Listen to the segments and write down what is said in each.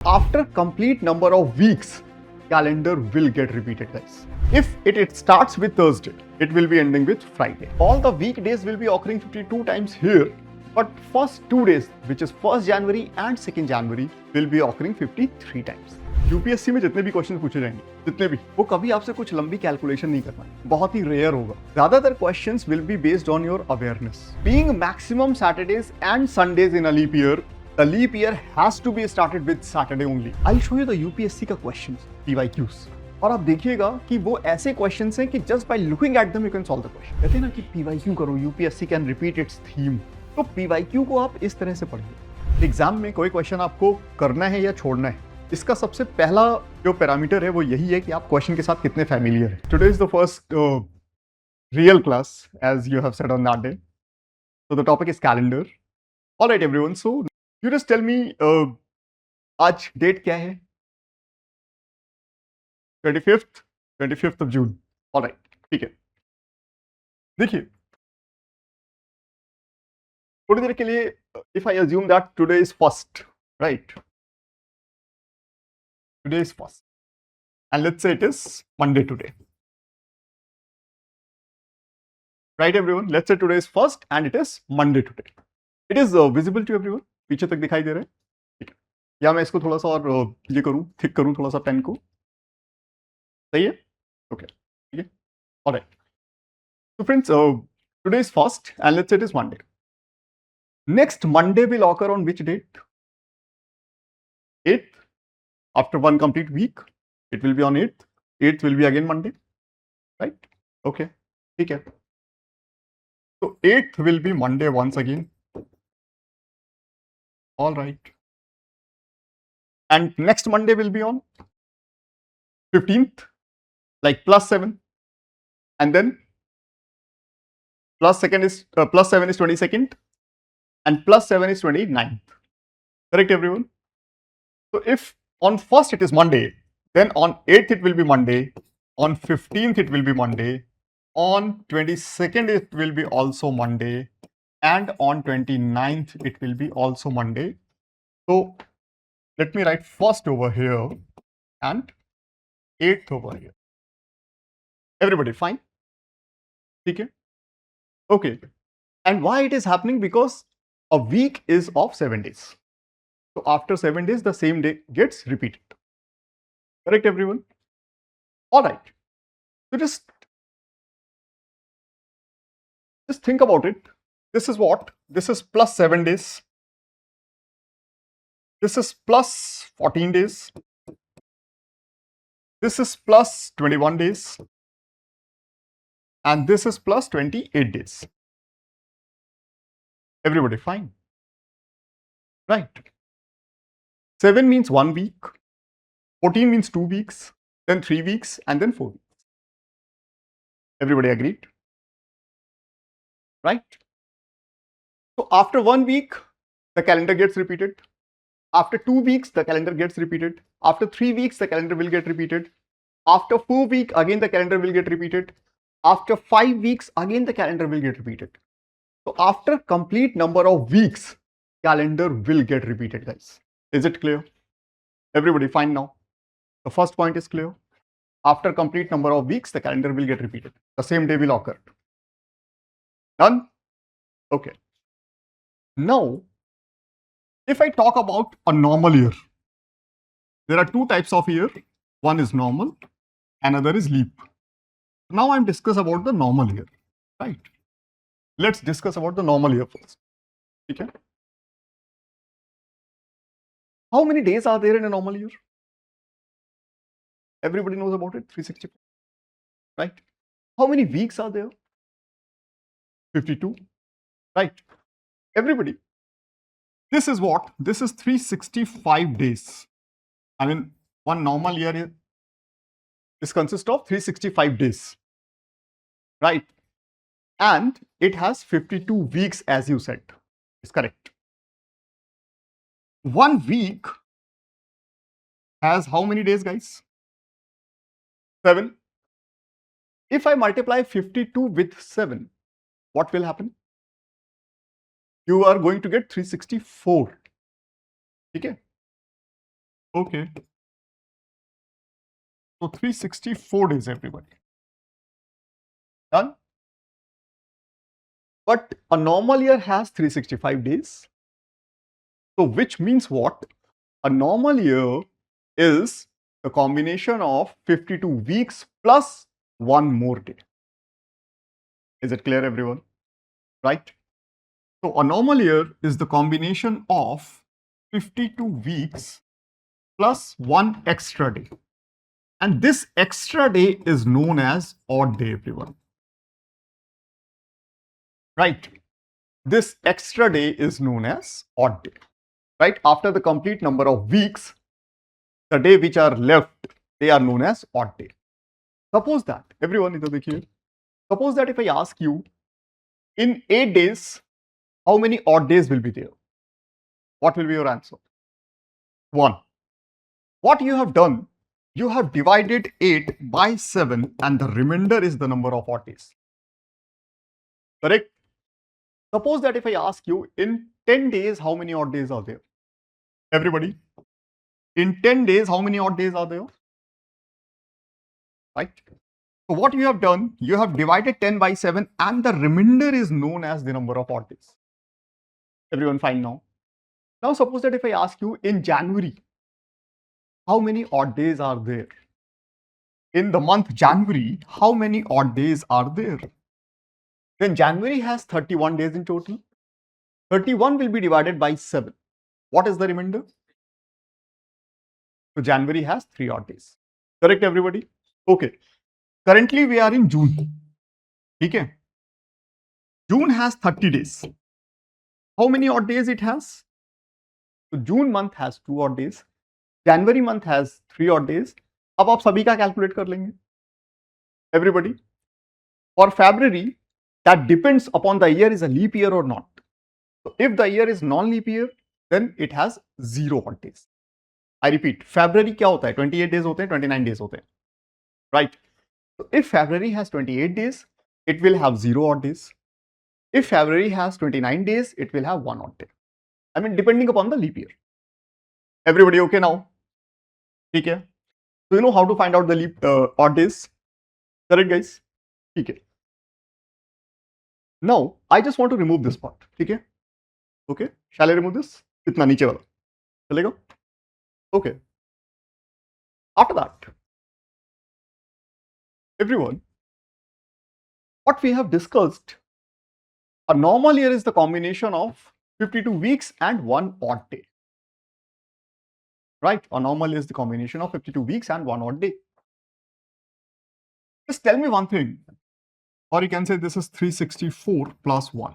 After complete number of weeks, calendar will get repeated, guys. If it starts with Thursday, it will be ending with Friday. All the weekdays will be occurring 52 times here, but first 2 days, which is 1st January and 2nd January, will be occurring 53 times. UPSC में जितने भी question पूछे जाएंगे, जितने भी, वो कभी आपसे कुछ लंबी कैलकुलेशन नहीं करना, बहुत ही रेयर होगा. ज्यादातर questions will be based on your awareness. Being maximum Saturdays and Sundays in a leap year, the leap year has to be started with Saturday only. I'll show you the UPSC का questions, PYQs. और आप देखिएगा कि वो ऐसे questions हैं कि just by looking at them you can solve the question. कहते हैं ना कि PYQ करो, UPSC can repeat it's theme. तो PYQ को आप इस तरह से पढ़िए. एग्जाम में कोई क्वेश्चन आपको करना है या छोड़ना है, इसका सबसे पहला जो पैरामीटर है वो यही है कि आप क्वेश्चन के साथ कितने फैमिलियर हैं. Today is the first real class as you have said on that day. So the topic is calendar. All right everyone, so you just tell me आज डेट क्या है? 25th of June. All right, ठीक है. देखिए, थोड़ी देर के लिए if I assume that today is first, right? Today is first, and let's say it is Monday today. Right everyone, let's say today is first and it is Monday today. It is visible to everyone. पीछे तक दिखाई दे रहा है, ठीक है? या मैं इसको थोड़ा सा और ये करूं, थिक करूं थोड़ा सा पेन को, सही है? ओके, ठीक है. Alright. So friends, today is first and let's say it is Monday. Next Monday will occur on which date? 8th. After one complete week, it will be on 8th. 8th will be again Monday, right? Okay, ठीक है. So 8th will be Monday once again. All right. And next Monday will be on 15th, like +7, and then +7 is 22nd, and +7 is 29th. Correct everyone? So if on 1st it is Monday, then on 8th it will be Monday, on 15th it will be Monday, on 22nd it will be also Monday, and on 29th it will be also Monday. So let me write 1st over here and 8th over here. Everybody fine? Okay. Okay. And why it is happening? Because a week is of 7 days. So after 7 days, the same day gets repeated. Correct everyone? All right. So just think about it. This is what? This is +7 days. This is +14 days. This is +21 days. And this is +28 days. Everybody fine? Right. 7 means 1 week. 14 means 2 weeks. Then 3 weeks and then 4 weeks. Everybody agreed? Right? So after 1 week, the calendar gets repeated. After 2 weeks, the calendar gets repeated. After 3 weeks, the calendar will get repeated. After 4 weeks, again the calendar will get repeated. After 5 weeks, again the calendar will get repeated. So after complete number of weeks, calendar will get repeated, guys. Is it clear? Everybody fine now? The first point is clear. After complete number of weeks, the calendar will get repeated. The same day will occur. Done? Okay. Now, if I talk about a normal year, there are two types of year. One is normal, another is leap. Now I'm discuss about the normal year, right? Let's discuss about the normal year first. Okay. How many days are there in a normal year? Everybody knows about it, 365, right? How many weeks are there? 52, right? Everybody. This is what? This is 365 days. I mean, one normal year is consists of 365 days, right? And it has 52 weeks, as you said. It's correct. 1 week has how many days, guys? 7. If I multiply 52 with 7, what will happen? You are going to get 364. Okay? Okay. So 364 days, everybody. Done? But a normal year has 365 days. So which means what? A normal year is the combination of 52 weeks plus one more day. Is it clear, everyone? Right? So a normal year is the combination of 52 weeks plus one extra day. And this extra day is known as odd day, everyone. Right? This extra day is known as odd day. Right? After the complete number of weeks, the day which are left, they are known as odd day. Suppose that, everyone, इधर देखिए. Suppose that if I ask you, in 8 days, how many odd days will be there? What will be your answer? 1. What you have done, you have divided 8 by 7 and the remainder is the number of odd days. Correct? Suppose that if I ask you, in 10 days, how many odd days are there? Everybody, in 10 days, how many odd days are there? Right? So what you have done, you have divided 10 by 7 and the remainder is known as the number of odd days. Everyone fine now? Now suppose that if I ask you, in January, how many odd days are there? In the month January, how many odd days are there? Then January has 31 days in total. 31 will be divided by 7. What is the remainder? So January has 3 odd days. Correct, everybody? Okay. Currently we are in June. Okay. June has 30 days. How many odd days it has? So June month has 2 odd days. January month has 3 odd days. अब आप सभी का calculate कर लेंगे. Everybody. For February, that depends upon the year is a leap year or not. So if the year is non-leap year, then it has 0 odd days. I repeat, February क्या होता है? 28 days होते हैं, 29 days होते हैं. Right? So if February has 28 days, it will have 0 odd days. If February has 29 days, it will have 1 odd day. I mean, depending upon the leap year. Everybody okay now? Okay. So you know how to find out the leap odd days? Correct, guys? Okay. Now, I just want to remove this part. Okay? Okay. Shall I remove this? Itna niche wala. Chalega? Okay. After that, everyone, what we have discussed, a normal year is the combination of 52 weeks and one odd day. Right? A normal is the combination of 52 weeks and one odd day. Just tell me one thing. Or you can say this is 364 plus 1.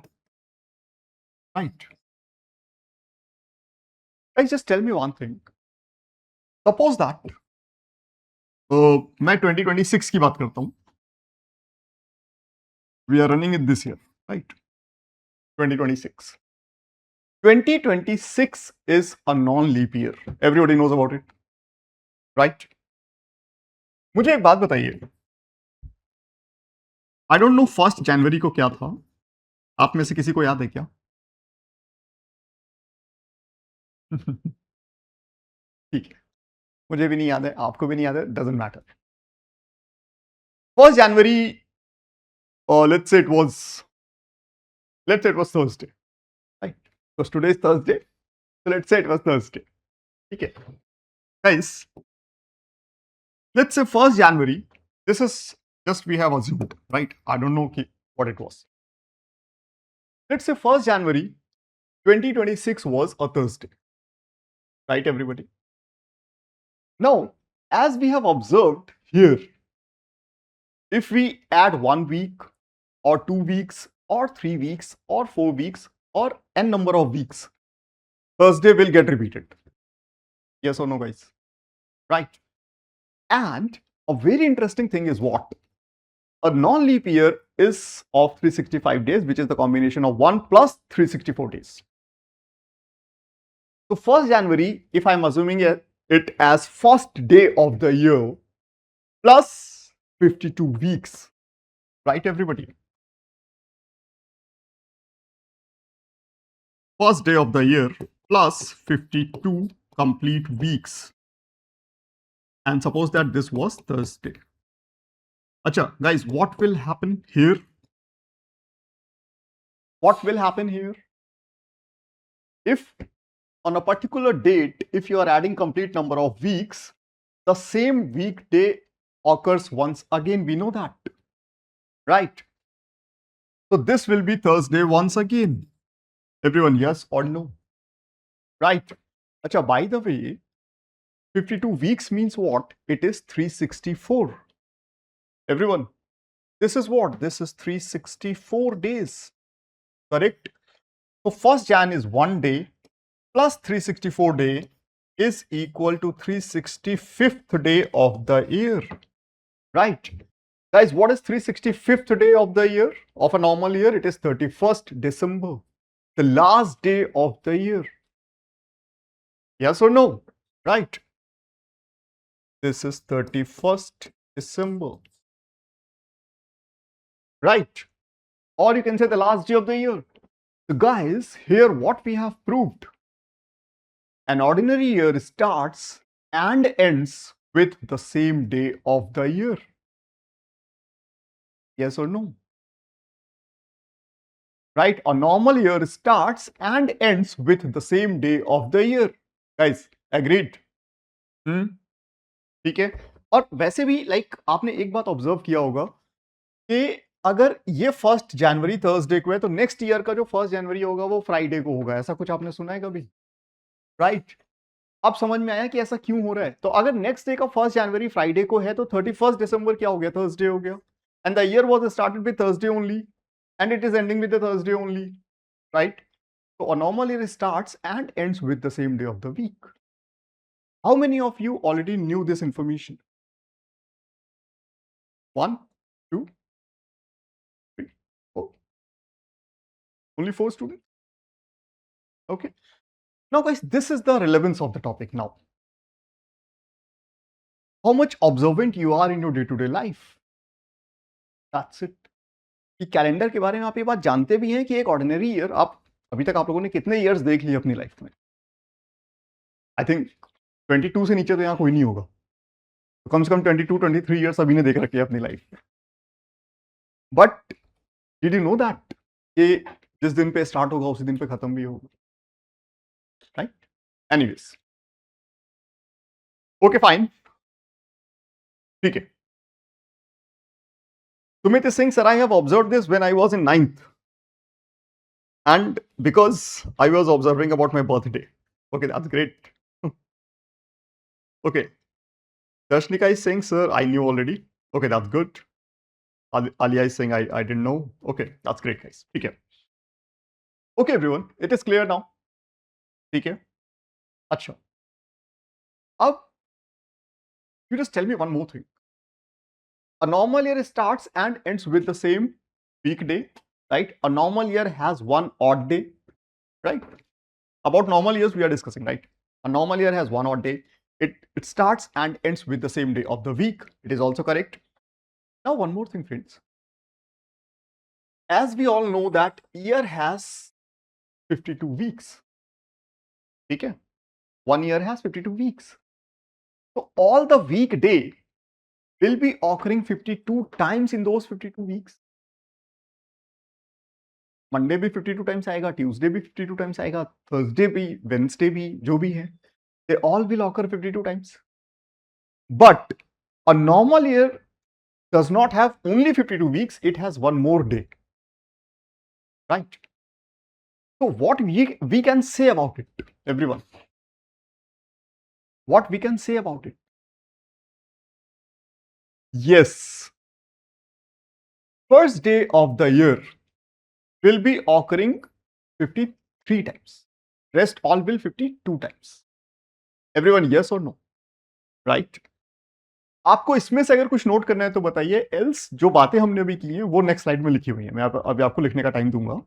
Right? Guys, just tell me one thing. Suppose that मैं 2026 की बात करता हूँ. We are running it this year, right? 2026. 2026 is a non-leap year. Everybody knows about it, right? मुझे एक बात बताइए. I don't know 1st January को क्या था. आप में से किसी को याद है क्या? ठीक है. मुझे भी नहीं याद है, आपको भी नहीं याद है. Doesn't matter. 1st January, let's say it was Thursday, right? Because today is Thursday, so let's say it was Thursday. Okay, guys. Let's say 1st January. This is just we have assumed, right? I don't know what it was. Let's say 1st January 2026 was a Thursday, right, everybody? Now, as we have observed here, if we add 1 week or 2 weeks or 3 weeks or 4 weeks or n number of weeks, Thursday will get repeated. Yes or no, guys? Right? And a very interesting thing is what? A non-leap year is of 365 days, which is the combination of 1 plus 364 days. So 1st January, if I'm assuming it as first day of the year plus 52 weeks, right, everybody? First day of the year plus 52 complete weeks. and suppose that this was Thursday. Acha, guys, what will happen here? What will happen here? If on a particular date, if you are adding complete number of weeks, the same weekday occurs once again. We know that, right? So this will be Thursday once again. Everyone, yes or no? Right. Acha, by the way, 52 weeks means what? It is 364. Everyone, this is what? This is 364 days. Correct? So 1st Jan is 1 day plus 364 day is equal to 365th day of the year. Right? Guys, what is 365th day of the year? Of a normal year, it is 31st December. The last day of the year. Yes or no? Right. This is 31st December. Right. Or you can say the last day of the year. So guys, here what we have proved. An ordinary year starts and ends with the same day of the year. Yes or no? Right? A normal year starts and ends with the same day of the year. Guys, agreed? ठीक है. और वैसे भी like आपने एक बात observe किया होगा कि अगर ये 1 जनवरी थर्सडे को है तो नेक्स्ट ईयर का जो 1 जनवरी होगा वो फ्राइडे को होगा. ऐसा कुछ आपने सुना है कभी? राइट. अब समझ में आया कि ऐसा क्यों हो रहा है. तो अगर नेक्स्ट डे का 1 जनवरी फ्राइडे को है तो 31 दिसंबर क्या हो गया? थर्सडे हो गया. And the year was started with Thursday only and it is ending with the Thursday only. Right. So a normal year starts and ends with the same day of the week. How many of you already knew this information? 1, 2, 3, 4. Only 4 students? Okay. Now guys, this is the relevance of the topic now. How much observant you are in your day-to-day life. That's it. कि calendar के बारे में आप ये बात जानते भी हैं कि एक ऑर्डिनरी ईयर आप अभी तक आप लोगों ने कितने ईयर्स देख लिए अपनी लाइफ में? आई थिंक 22 से नीचे तो यहाँ कोई नहीं होगा. तो कम से कम 22, 23 ईयर्स अभी ने देख रखे हैं अपनी लाइफ में. But did you know that कि जिस दिन पे स्टार्ट होगा उसी दिन पे खत्म भी होगा? राइट. Anyways, okay fine. ठीक है. Sumit is saying, sir, I have observed this when I was in 9th. And because I was observing about my birthday. Okay, that's great. Okay. Darshnika is saying, sir, I knew already. Okay, that's good. Alia is saying, I didn't know. Okay, that's great, guys. Okay. Okay, everyone. It is clear now. Okay. Acha. Now, you just tell me one more thing. A normal year starts and ends with the same weekday, right? A normal year has one odd day, right? About normal years we are discussing, right? A normal year has one odd day. It starts and ends with the same day of the week. It is also correct. Now one more thing, friends. As we all know that year has 52 weeks. Okay? One year has 52 weeks. So all the weekday will be occurring 52 times in those 52 weeks. Monday भी 52 times आएगा, Tuesday भी 52 times आएगा, Thursday भी, Wednesday भी, जो भी है, they all will occur 52 times. But a normal year does not have only 52 weeks, it has one more day. Right? So what we can say about it, everyone? What we can say about it? Yes. First day of the year will be occurring 53 times. Rest all will 52 times. Everyone, yes or no? Right? आपको इसमें से अगर कुछ note करना है तो बताइए, else जो बातें हमने अभी की हैं वो नेक्स्ट स्लाइड में लिखी हुई है. मैं अभी आपको लिखने का टाइम दूंगा.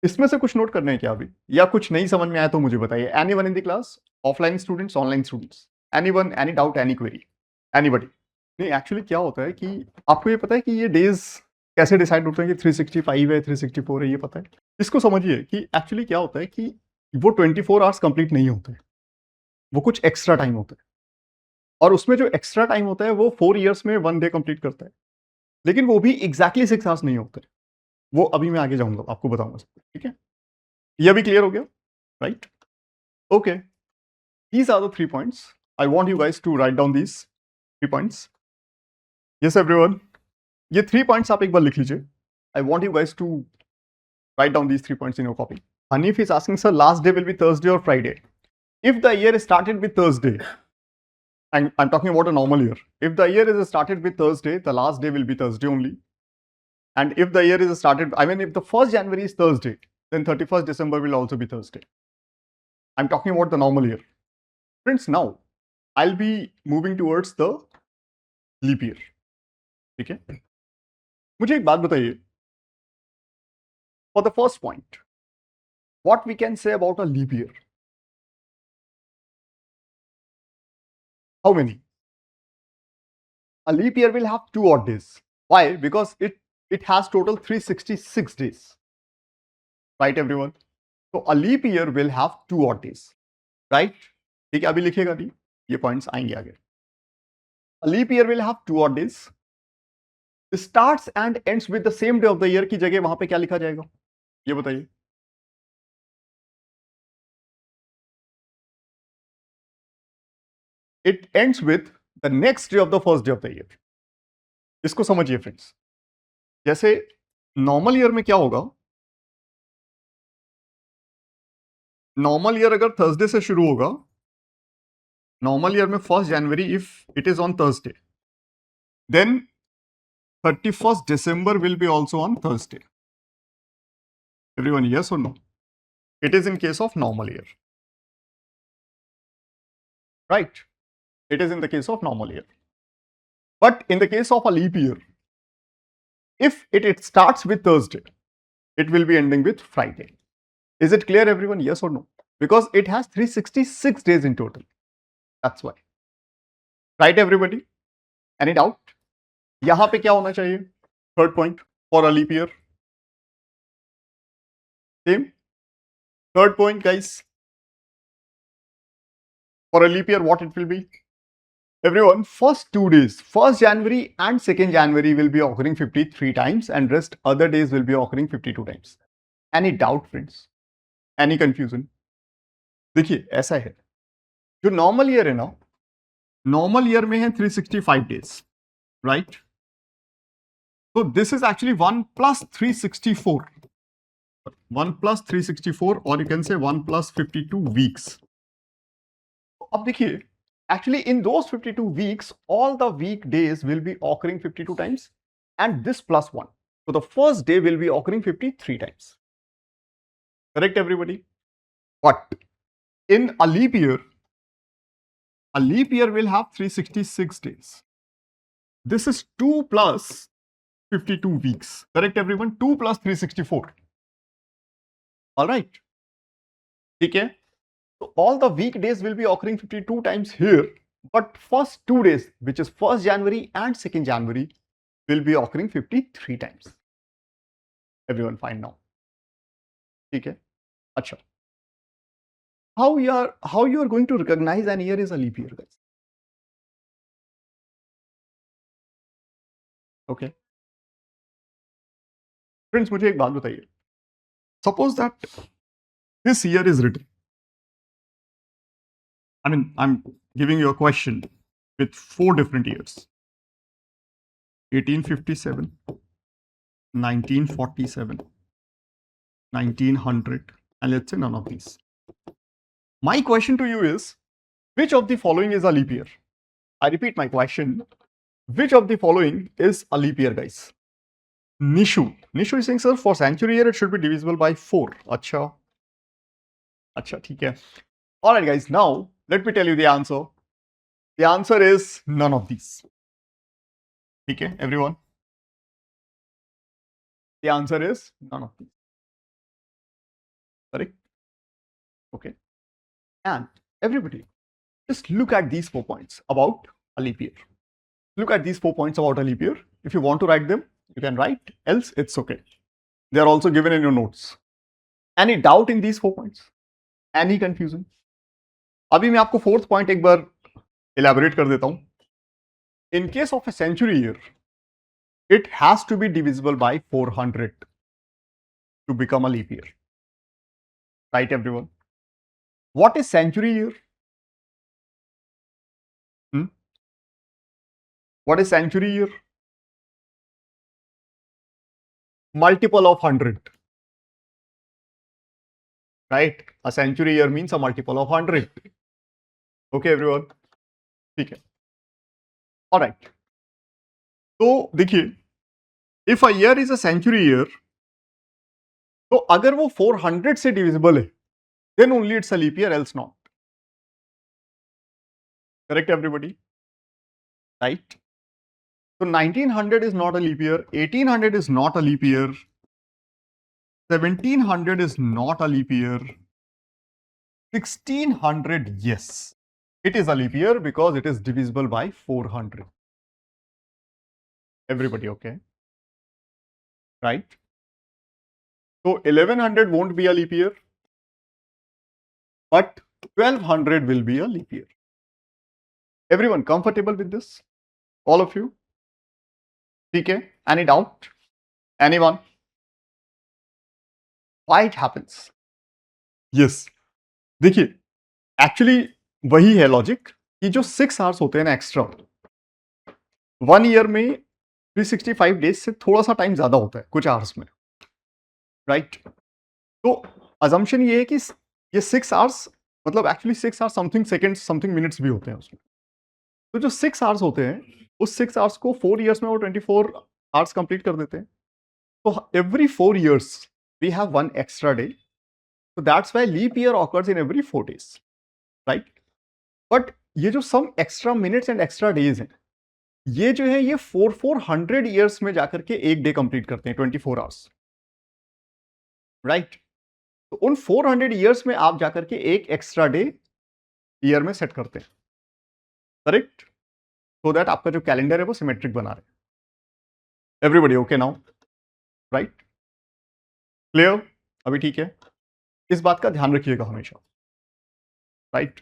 इसमें से कुछ नोट करना है क्या अभी, या कुछ नहीं समझ में आया तो मुझे बताइए. Anyone in the class, offline students, online students, anyone, any doubt, any query, anybody? नहीं, एक्चुअली क्या होता है कि आपको ये पता है कि ये डेज कैसे डिसाइड होते हैं कि 365 है, 364 है, ये पता है? इसको समझिए कि एक्चुअली क्या होता है कि वो 24 आवर्स कंप्लीट नहीं होते, वो कुछ एक्स्ट्रा टाइम होता है. और उसमें जो एक्स्ट्रा टाइम होता है वो 4 इयर्स में 1 डे कंप्लीट करता है, लेकिन वो भी एग्जैक्टली 6 आवर्स नहीं होते। वो अभी मैं आगे जाऊंगा, आपको बताऊंगा, ठीक है? ये भी क्लियर हो गया, right? Okay, these are the 3 points. I want you guys to write down these 3 points. Yes everyone, ये 3 points आप एक बार लिख लीजिए. I want you guys to write down these 3 points in your copy. Hanif is asking, sir, last day will be Thursday or Friday? If the year is started with Thursday, and I'm talking about a normal year. If the year is started with Thursday, the last day will be Thursday only. And if the year is started, I mean, if the 1st January is Thursday, then 31st December will also be Thursday. I'm talking about the normal year. Friends, now I'll be moving towards the leap year. ठीक है? मुझे एक बात बताइए. For the first point, what we can say about a leap year? How many? A leap year will have 2 odd days. Why? Because it has total 366 days. Right, everyone? So a leap year will have 2 odd days. Right? ठीक है, अभी लिखिएगा नहीं, ये points आएंगे आगे. A leap year will have 2 odd days. Starts and ends with the same day of the year की जगह वहां पे क्या लिखा जाएगा? ये बताइए. It ends with the next day of the first day of the year. इसको समझिए फ्रेंड्स. जैसे नॉर्मल ईयर में क्या होगा? नॉर्मल ईयर अगर थर्सडे से शुरू होगा, नॉर्मल ईयर में 1st January if it is on Thursday, then 31st December will be also on Thursday. Everyone, yes or no? It is in case of normal year. Right? It is in the case of normal year. But in the case of a leap year, if it starts with Thursday, it will be ending with Friday. Is it clear, everyone? Yes or no? Because it has 366 days in total. That's why. Right, everybody? Any doubt? यहाँ पे क्या होना चाहिए? Third point for a leap year. Same. Third point, guys. For a leap year, what it will be? Everyone, first 2 days, 1st January and 2nd January will be occurring 53 times and rest other days will be occurring 52 times. Any doubt, friends? Any confusion? देखिए, ऐसा है, जो normal year है ना, normal year में है 365 days, right? So this is actually 1 plus 364. 1 plus 364, or you can say 1 plus 52 weeks. अब देखिए, actually in those 52 weeks, all the weekdays will be occurring 52 times and this plus 1. So the first day will be occurring 53 times. Correct, everybody? But in a leap year will have 366 days. This is 2 plus 52 weeks. Correct, everyone? 2 plus 364. All right. Okay. So all the weekdays will be occurring 52 times here, but first 2 days, which is 1st January and 2nd January, will be occurring 53 times. Everyone fine now? Okay. Acha. How you are going to recognize an year is a leap year, guys? Okay. Friends, मुझे एक बात बताइए. Suppose that this year is written. I mean, I'm giving you a question with 4 different years. 1857, 1947, 1900, and let's say none of these. My question to you is, which of the following is a leap year? I repeat my question. Which of the following is a leap year, guys? Nishu is saying, sir, for century year, it should be divisible by 4. Acha, theek hai. All right, guys, now let me tell you the answer. The answer is none of these. Okay, everyone? The answer is none of these. Correct? Okay. And everybody, just look at these 4 points about a leap year. Look at these 4 points about a leap year. If you want to write them, you can write, else it's okay. They are also given in your notes. Any doubt in these 4 points? Any confusion? अभी मैं आपको 4th point एक बार elaborate कर देता हूं. In case of a century year, it has to be divisible by 400 to become a leap year. Right, everyone? What is century year? Hmm? What is century year? Multiple of 100. Right? A century year means a multiple of 100. Okay, everyone? ठीक है. All right. तो देखिए, if a year is a century year, तो अगर वो 400 से divisible है, then only it's a leap year, else not. Correct, everybody? Right? So 1900 is not a leap year, 1800 is not a leap year, 1700 is not a leap year, 1600, yes, it is a leap year because it is divisible by 400. Everybody okay? Right? So 1100 won't be a leap year, but 1200 will be a leap year. Everyone comfortable with this? All of you? Okay? Any doubt? Anyone? Why it happens? Yes. देखिए, actually वही है logic कि जो 6 hours होते हैं ना extra, 1 year में 365 days से थोड़ा सा टाइम ज्यादा होता है कुछ आवर्स में, राइट? तो अजम्पशन ये है कि ये 6 आवर्स मतलब actually 6 hours something seconds something minutes भी होते हैं उसमें. तो जो 6 आवर्स होते हैं उस 6 आवर्स को 4 इयर्स में वो 24 आवर्स कंप्लीट कर देते हैं. तो every 4 years we have one extra day. So that's why leap year occurs in every 4 days, right? But ये जो some extra minutes and extra days हैं, ये जो है ये 400 years में जाकर के एक डे कंप्लीट करते हैं 24 आवर्स, राइट? तो उन 400 years में आप जाकर के एक एक्स्ट्रा डे ईयर में सेट करते हैं, करेक्ट? सो दैट आपका जो कैलेंडर है वो सिमेट्रिक बना रहे. Everybody okay now? Right? Clear? अभी ठीक है? इस बात का ध्यान रखिएगा हमेशा, राइट?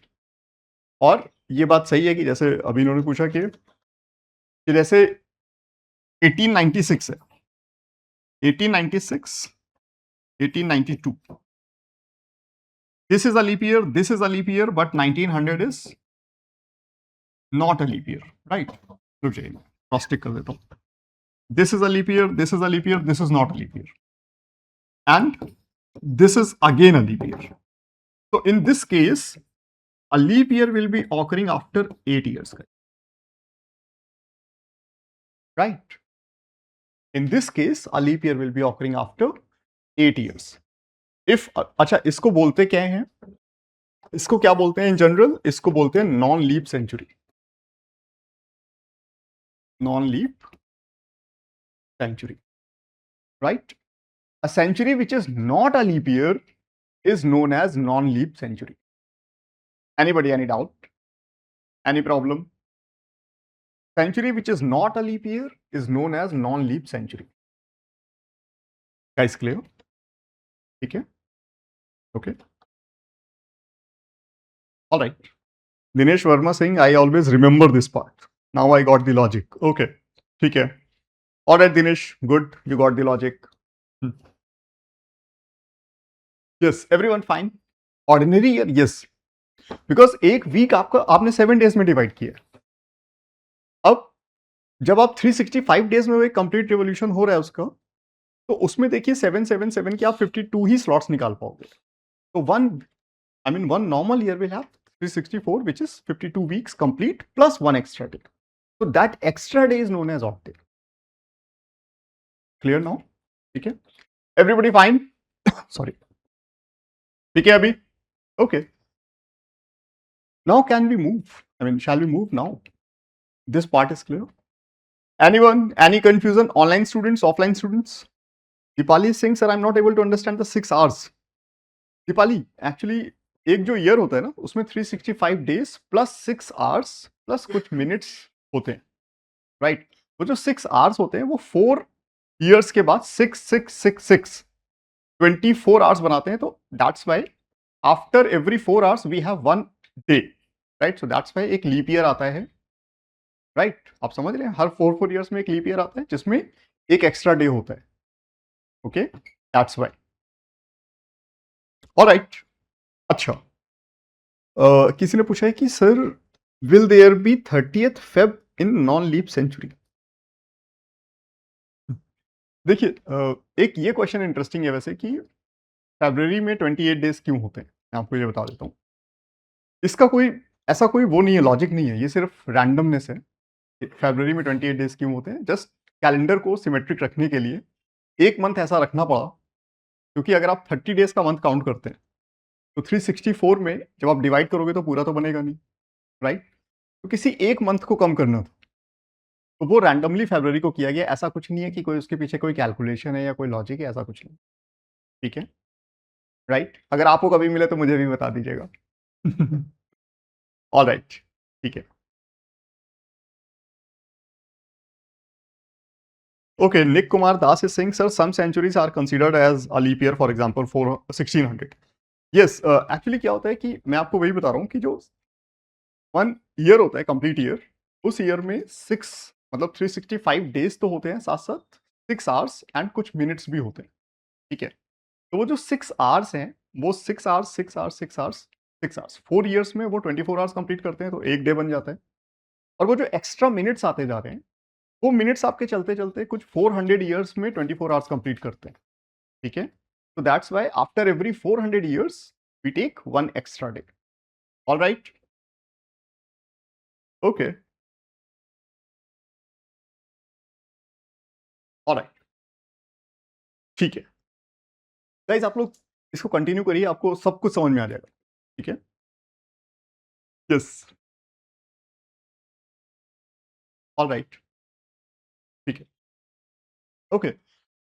और ये बात सही है कि जैसे अभी इन्होंने पूछा कि जैसे 1896 है, 1896, 1892, this is a leap year, this is a leap year, but 1900 is not a leap year, right? रुक जाइए, क्रॉस टिक कर देता हूं. This is a leap year, this is a leap year, this is not a leap year, and this is again a leap year. So in this case, a leap year will be occurring after 8 years, right? In this case, a leap year will be occurring after 8 years. If अच्छा, इसको बोलते क्या हैं? इसको क्या बोलते हैं in general? इसको बोलते हैं non leap century. Non leap century, right? A century which is not a leap year is known as non-leap century. Anybody, any doubt? Any problem? Century which is not a leap year is known as non-leap century. Guys, clear? ठीक है? Okay. All right. Dinesh Verma saying, I always remember this part. Now I got the logic. Okay. ठीक है. All right, Dinesh. Good. You got the logic. Yes. Everyone fine? Ordinary year? Yes. Because एक week आपका आपने 7 days में divide किया. अब जब आप 365 डेज में वो एक कंप्लीट रिवोल्यूशन हो रहा है उसका, तो उसमें देखिए 777 के आप 52 ही स्लॉट्स निकाल पाओगे. तो one normal year will have 364, which is 52 weeks complete plus one extra day. So that extra day is known as odd day. Clear now? ठीक है? Everybody fine? Sorry. ठीक है अभी? Okay. Now can we move? Shall we move now? This part is clear. Anyone? Any confusion? Online students, offline students? Dipali is saying, sir, I'm not able to understand the 6 hours. Dipali, actually, एक जो year होता है ना उसमें 365 days plus 6 hours plus कुछ minutes होते हैं, right? वो जो 6 आवर्स होते हैं वो 4 इयर्स के बाद 24 आवर्स बनाते हैं. तो that's why after every 4 hours we have one day. Right? So that's why एक लीप ईयर आता है, राइट? आप समझ रहे हैं, हर 4 ईयर्स में एक लीप ईयर आता है जिसमें एक एक्स्ट्रा डे होता है। Okay, that's why. ऑलराइट, अच्छा, किसी ने पूछा है कि sir will there be 30th Feb in non leap century? देखिए, एक ये क्वेश्चन इंटरेस्टिंग है वैसे कि फरवरी में 28 डेज क्यों होते हैं, मैं आपको ये बता देता हूँ। इसका कोई ऐसा कोई वो नहीं है, लॉजिक नहीं है, ये सिर्फ रैंडमनेस है। फरवरी में 28 डेज क्यों होते हैं, जस्ट कैलेंडर को सिमेट्रिक रखने के लिए एक मंथ ऐसा रखना पड़ा, क्योंकि अगर आप 30 डेज का मंथ काउंट करते हैं तो 364 में जब आप डिवाइड करोगे तो पूरा तो बनेगा नहीं, राइट? तो किसी एक मंथ को कम करना था, तो वो रैंडमली फरवरी को किया गया। ऐसा कुछ नहीं है कि कोई उसके पीछे कोई कैलकुलेशन है या कोई लॉजिक है, ऐसा कुछ नहीं। ठीक है, राइट? अगर आपको कभी मिले तो मुझे भी बता दीजिएगा। ऑल राइट, ठीक है। Okay, Nick Kumar Das is saying, sir, some centuries are considered as a leap year, for example, for 1600. Yes, actually क्या होता है कि मैं आपको वही बता रहा हूँ कि जो 1 ईयर होता है, कंप्लीट ईयर, उस ईयर में 6 मतलब 365 डेज तो होते हैं, साथ साथ 6 आवर्स एंड कुछ मिनट्स भी होते हैं। ठीक है, तो वो जो 6 आवर्स हैं, वो 6 hours 6 hours 6 hours 6 hours 4 years में वो 24 आवर्स कंप्लीट करते हैं, तो एक डे बन जाता है। और वो जो एक्स्ट्रा मिनट्स आते जा रहे हैं, वो मिनट्स आपके चलते-चलते कुछ 400 ईयर्स में 24 आवर्स कंप्लीट करते हैं, ठीक है? So that's why after every 400 years we take one extra day. All right? Okay. All right. ठीक है। गाइस आप लोग इसको कंटिन्यू करिए, आपको सब कुछ समझ में आ जाएगा। ठीक है? यस। All right. ठीक है। ओके।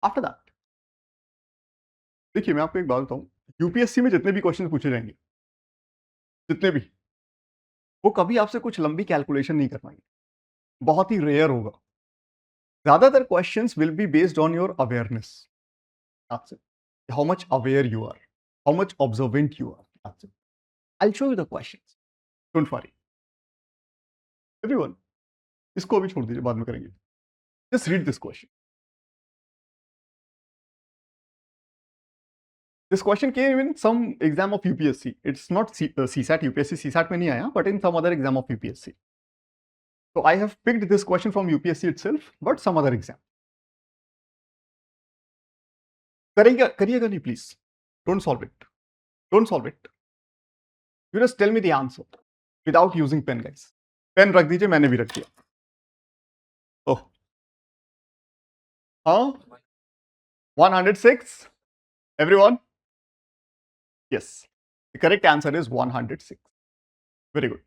आफ्टर दैट देखिए, मैं आपको एक बात बताऊँ, यूपीएससी में जितने भी क्वेश्चन पूछे जाएँगे, जितने भी, वो कभी आपसे कुछ लंबी कैलकुलेशन नहीं करवाएँगे। बहुत ही रेयर होगा। ज़्यादातर questions will be based on your awareness. That's it. How much aware you are, how much observant you are. That's it. I'll show you the questions. Don't worry. Everyone, इसको अभी छोड़ दीजिए, बाद में करेंगे. Just read this question. This question came in some exam of UPSC. It's not CSAT UPSC. CSAT में नहीं आया, but in some other exam of UPSC. So I have picked this question from UPSC itself, but some other exam. करिएगा नहीं please. Don't solve it. Don't solve it. You just tell me the answer without using pen, guys. Pen रख दीजिए, मैंने भी रख दिया. ओह, हाँ, 106. Everyone? Yes. The correct answer is 106. Very good.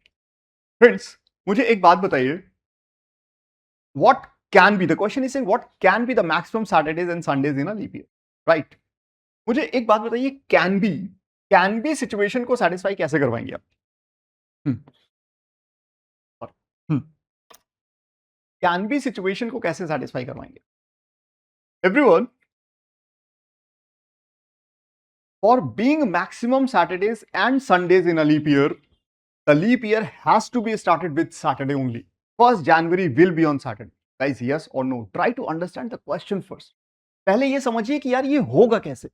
Friends, मुझे एक बात बताइए. What can be, the question is saying what can be the maximum Saturdays and Sundays in a leap year, right? मुझे एक बात बताइए, can be सिचुएशन को satisfy कैसे करवाएंगे आप? कैन बी सिचुएशन को कैसे सेटिस्फाई करवाएंगे? Everyone, for being maximum Saturdays and Sundays in a leap year, the leap year has to be started with Saturday only. 1st January will be on Saturday. Guys, yes or no? Try to understand the question first. पहले ये समझिए कि यार ये होगा कैसे,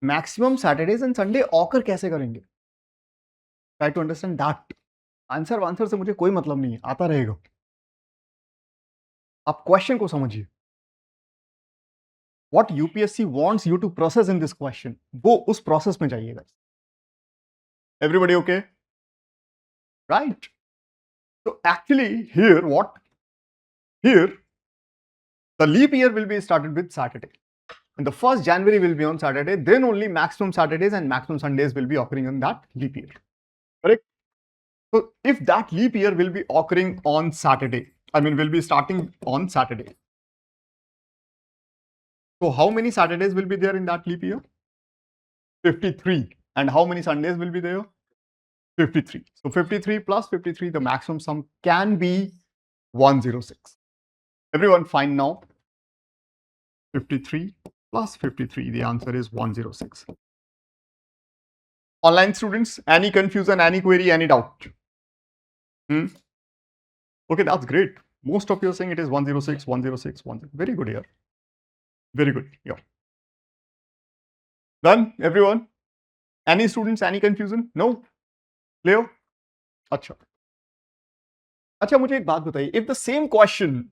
maximum Saturdays and Sunday occur कैसे करेंगे. Try to understand that. Answer से मुझे कोई मतलब नहीं है, आता रहेगा. आप क्वेश्चन को समझिए. What UPSC wants you to process in this question, वो उस प्रोसेस में जाइएगा. Everybody okay, right? So actually here the leap year will be started with Saturday. And the 1st January will be on Saturday. Then only maximum Saturdays and maximum Sundays will be occurring on that leap year. Correct? So if that leap year will be occurring on Saturday, I mean will be starting on Saturday. So how many Saturdays will be there in that leap year? 53. And how many Sundays will be there? 53. So 53 plus 53, the maximum sum can be 106. Everyone fine now? 53 plus 53, the answer is 106. Online students, any confusion, any query, any doubt? Okay, that's great. Most of you are saying it is 106, 106, 106. Very good here. Very good. Yeah. Done, everyone? Any students, any confusion? No? Clear? अच्छा अच्छा मुझे एक बात बताइए, if the same question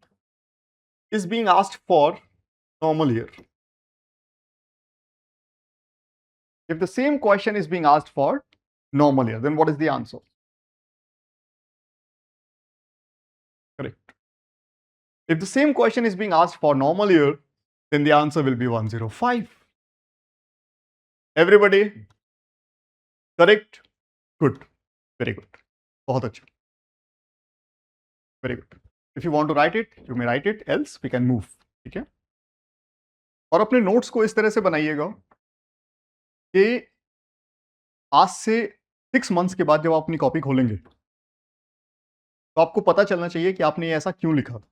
is being asked for normal year, if the same question is being asked for normal year, then what is the answer? Correct. If the same question is being asked for normal year, then the answer will be 105. Everybody? Correct? Good. Very good. बहुत अच्छा. Very good. If you want to write it, you may write it, else we can move. ठीक है? और अपने notes को इस तरह से बनाइएगा कि आज से 6 मंथ्स के बाद जब आप अपनी कॉपी खोलेंगे तो आपको पता चलना चाहिए कि आपने ऐसा क्यों लिखा था.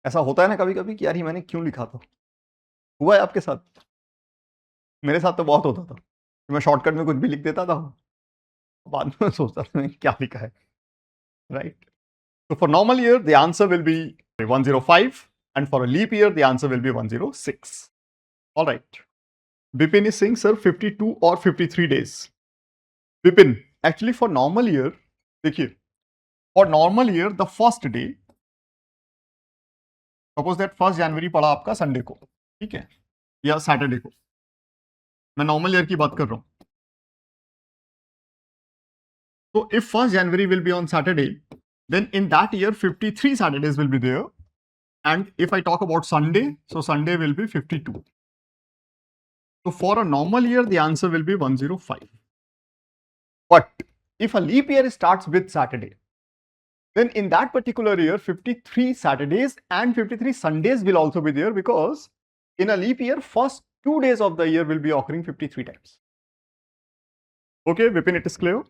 ऐसा होता है ना कभी कभी कि यार ये मैंने क्यों लिखा था. हुआ है आपके साथ? मेरे साथ तो बहुत होता था. मैं शॉर्टकट में कुछ भी लिख देता था, बाद में सोचता था मैं क्या लिखा है. Right. So for normal year, the answer will be 105, and for a leap year, the answer will be 106. All right. Bipin is saying, sir, 52 or 53 days. Bipin, actually for normal year, देखिए, for normal year, the first day, suppose that 1st January पड़ा आपका Sunday को, ठीक है, या Saturday को. मैं normal year की बात कर रहा हूं. So if 1st January will be on Saturday, then in that year 53 Saturdays will be there. And if I talk about Sunday, so Sunday will be 52. So for a normal year, the answer will be 105. But if a leap year starts with Saturday, then in that particular year, 53 Saturdays and 53 Sundays will also be there, because in a leap year, first 2 days of the year will be occurring 53 times. Okay, Vipin, it is clear?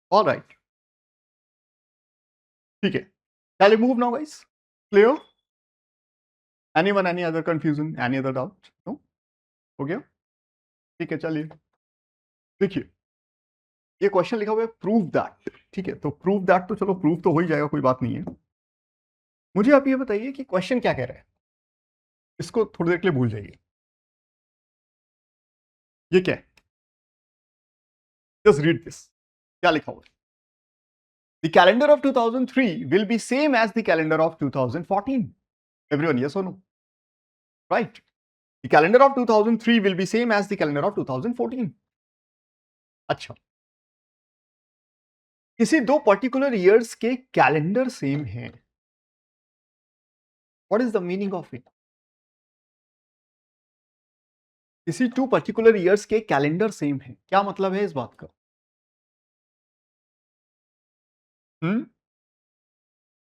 All right. Okay. Shall we move now, guys? Clear? Anyone, any other confusion, any other doubt? No? हो गया? ठीक है, चलिए. देखिए, ये question लिखा हुआ है प्रूव दैट. ठीक है, तो प्रूव दैट तो चलो प्रूव तो हो ही जाएगा, कोई बात नहीं है. मुझे आप ये बताइए कि क्वेश्चन क्या कह रहा है. इसको थोड़ी देर के लिए भूल जाइए. ये क्या है? Just read this. क्या लिखा हुआ है? The calendar of 2003 will be same as the calendar of 2014. Everyone, yes or no? Right. The calendar of 2003 will be same as the calendar of 2014. अच्छा, किसी दो पर्टिकुलर ईयर्स के कैलेंडर सेम हैं. What is the meaning of it? किसी 2 particular years के calendar same हैं, क्या मतलब है इस बात का?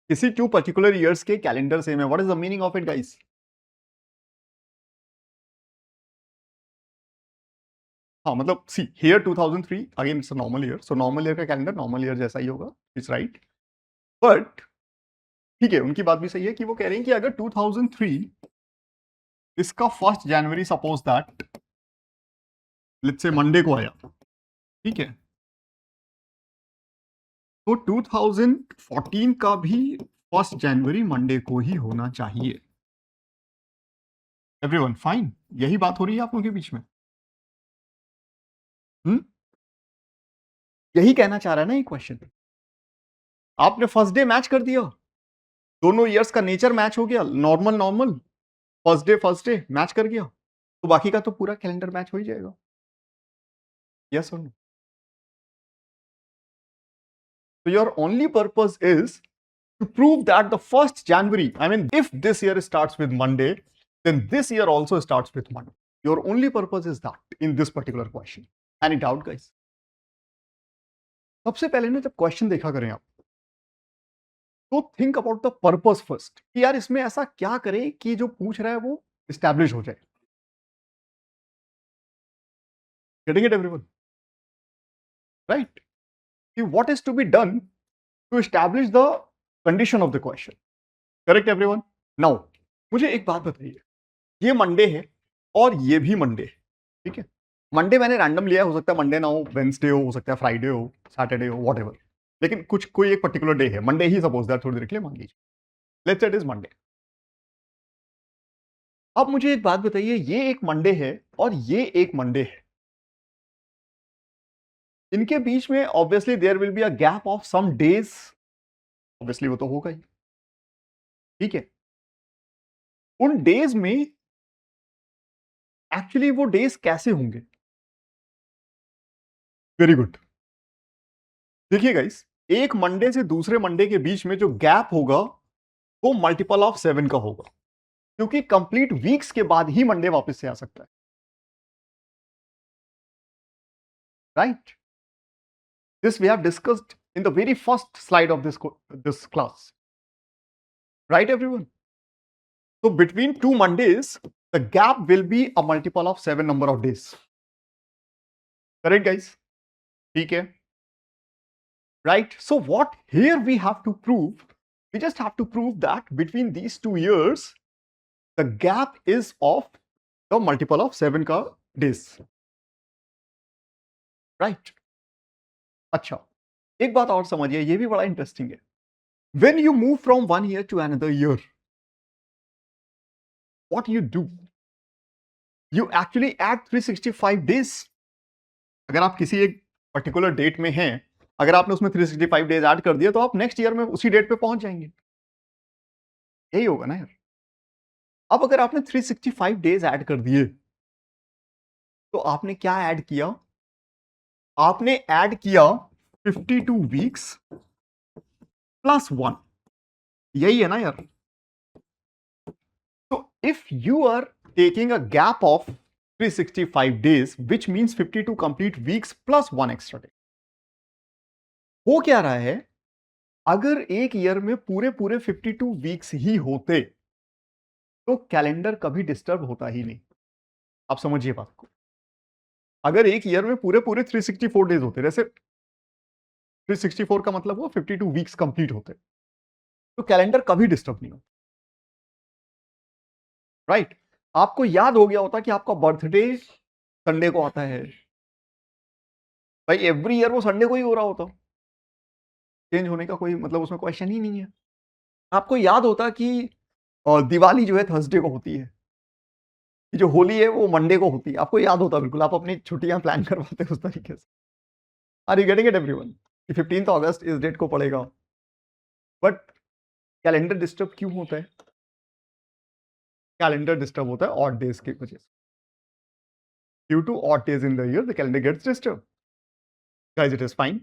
किसी 2 पर्टिकुलर ईयर्स के कैलेंडर सेम है. What is the meaning of it, guys? हाँ, मतलब see here 2003 again it's a normal year, so normal year का कैलेंडर नॉर्मल ईयर जैसा ही होगा. It's right. बट ठीक है, उनकी बात भी सही है कि वो कह रहे हैं कि अगर 2003 इसका 1st January suppose that let's say Monday को आया, ठीक है, तो 2014 का भी 1st जनवरी मंडे को ही होना चाहिए. Everyone fine? यही बात हो रही है आप लोगों के बीच में. यही कहना चाह रहा है ना ये क्वेश्चन. आपने फर्स्ट डे मैच कर दिया, दोनों ईयर्स का नेचर मैच हो गया, normal normal, first day match कर गया, तो बाकी का तो पूरा कैलेंडर मैच हो ही जाएगा. यस और no? So your only purpose is to prove that the 1st January, I mean, if this year starts with Monday, then this year also starts with Monday. Your only purpose is that in this particular question. Any doubt, guys? सबसे पहले ना जब question देखा करें आप, तो think about the purpose first, कि यार इसमें ऐसा क्या करें कि जो पूछ रहा है वो एस्टैब्लिश हो जाए. Getting it everyone? Right. What is to be done to establish the condition of the question. Correct everyone? Now, मुझे एक बात बताइए, ये मंडे है और ये भी मंडे, ठीक है। मंडे मैंने रैंडम लिया, हो सकता है मंडे ना हो, वेंसडे हो सकता है फ्राइडे हो, सैटरडे हो, व्हाटएवर, लेकिन कुछ कोई एक पर्टिकुलर डे है, मंडे ही सपोज दैट, थोड़ी देर के लिए मान लीजिए, let's say it is Monday. अब मुझे एक बात बताइए, ये एक मंडे है और ये एक मंडे है, इनके बीच में obviously there will be a gap of some days, obviously वो तो होगा ही, ठीक है। उन डेज में एक्चुअली वो डेज कैसे होंगे? Very good. देखिए गाइस, एक मंडे से दूसरे मंडे के बीच में जो गैप होगा वो मल्टीपल ऑफ 7 का होगा, क्योंकि कंप्लीट वीक्स के बाद ही मंडे वापस से आ सकता है, right? This we have discussed in the very first slide of this class, right everyone? So between two Mondays, the gap will be a multiple of 7 number of days. Correct, guys? ठीक है? Right? So what here we have to prove? We just have to prove that between these 2 years, the gap is of the multiple of 7 का days. Right? अच्छा, एक बात और समझिए, ये भी बड़ा इंटरेस्टिंग है. When you move from one year to another year, what you do? You actually add 365 days. अगर आप किसी एक पर्टिकुलर डेट में हैं, अगर आपने उसमें 365 डेज ऐड कर दिया तो आप नेक्स्ट ईयर में उसी डेट पे पहुंच जाएंगे, यही होगा ना यार। अब अगर आपने 365 डेज ऐड कर दिए तो आपने क्या ऐड किया? आपने ऐड किया 52 वीक्स प्लस 1, यही है ना यार। तो if you are taking a gap of 365 days, which means 52 complete weeks plus 1 extra day, हो क्या रहा है? अगर एक ईयर में पूरे पूरे 52 वीक्स ही होते तो कैलेंडर कभी डिस्टर्ब होता ही नहीं। आप समझिए बात को, अगर एक ईयर में पूरे पूरे 364 डेज होते, जैसे 364 का मतलब वो 52 वीक्स कंप्लीट होते, तो कैलेंडर कभी डिस्टर्ब नहीं होता, राइट? आपको याद हो गया होता कि आपका बर्थडे संडे को आता है, भाई एवरी ईयर वो संडे को ही हो रहा होता, चेंज होने का कोई मतलब उसमें क्वेश्चन ही नहीं है। आपको याद होता कि दिवाली जो है थर्सडे को होती है, जो होली है वो मंडे को होती है, आपको याद होता बिल्कुल, आप अपनी छुट्टियां प्लान करवाते उस तरीके से। Are you getting it everyone? 15 अगस्त इस डेट को पड़ेगा, बट कैलेंडर डिस्टर्ब क्यों होता है? कैलेंडर डिस्टर्ब होता है ऑड डेज की वजह से। Due to odd days in the year the calendar gets disturb. Guys it is fine,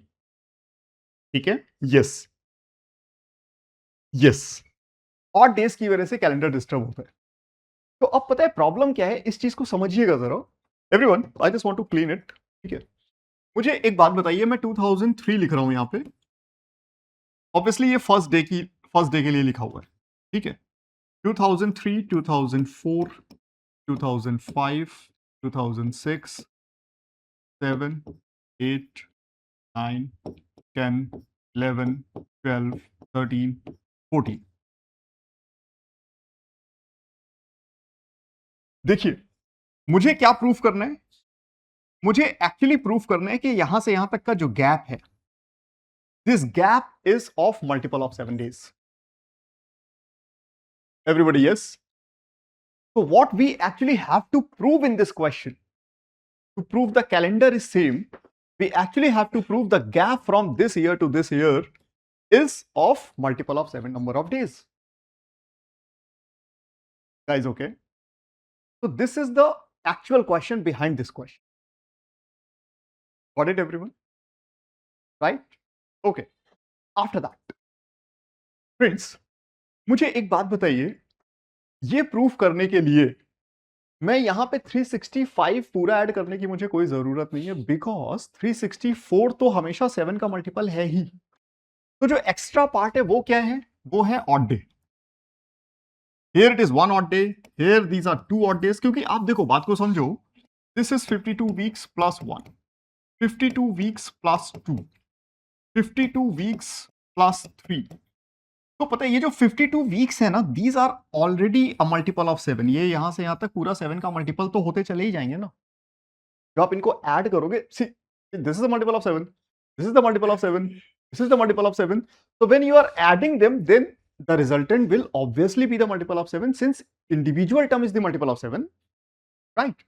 ठीक है? यस, यस, ऑड डेज की वजह से कैलेंडर डिस्टर्ब होता है। तो अब पता है प्रॉब्लम क्या है, इस चीज को समझिएगा जरा everyone. I just want to clean it, ठीक है? मुझे एक बात बताइए, मैं 2003 लिख रहा हूं यहां पे, ऑब्वियसली ये फर्स्ट डे के लिए लिखा हुआ है, ठीक है? 2003, 2004, 2005, 2006, 7, 8, 9, 10, 11, 12, 13, 14। देखिए, मुझे क्या प्रूफ करना है? मुझे एक्चुअली प्रूफ करना है कि यहां से यहां तक का जो गैप है, this gap is of multiple of 7 days. Everybody, yes? So what we actually have to prove in this question, to prove the calendar is same, we actually have to prove the gap from this year to this year is of multiple of 7 number of days. Guys, okay? So this is the actual question behind this question. Got it, everyone? Right? Okay. After that, friends, मुझे एक बात बताइए, ये proof करने के लिए मैं यहां पे 365 पूरा ऐड करने की मुझे कोई जरूरत नहीं है, बिकॉज 364 तो हमेशा 7 का मल्टीपल है ही। तो जो एक्स्ट्रा पार्ट है वो क्या है? वो है odd day. Here it is 1 odd day, here these are 2 odd days, क्योंकि आप देखो बात को समझो, this is 52 weeks plus 1, 52 weeks plus 2, 52 weeks plus 3, तो पता है ये जो 52 वीक्स है ना, these are already a multiple of 7। ये यहां से यहां तक पूरा 7 का मल्टीपल तो होते चले ही जाएंगे ना। जो आप इनको ऐड करोगे, see this is the multiple of 7, this is the multiple of 7, this is the multiple of 7। so when you are adding them, then the resultant will obviously be the multiple of 7, since individual term is the multiple of 7, right?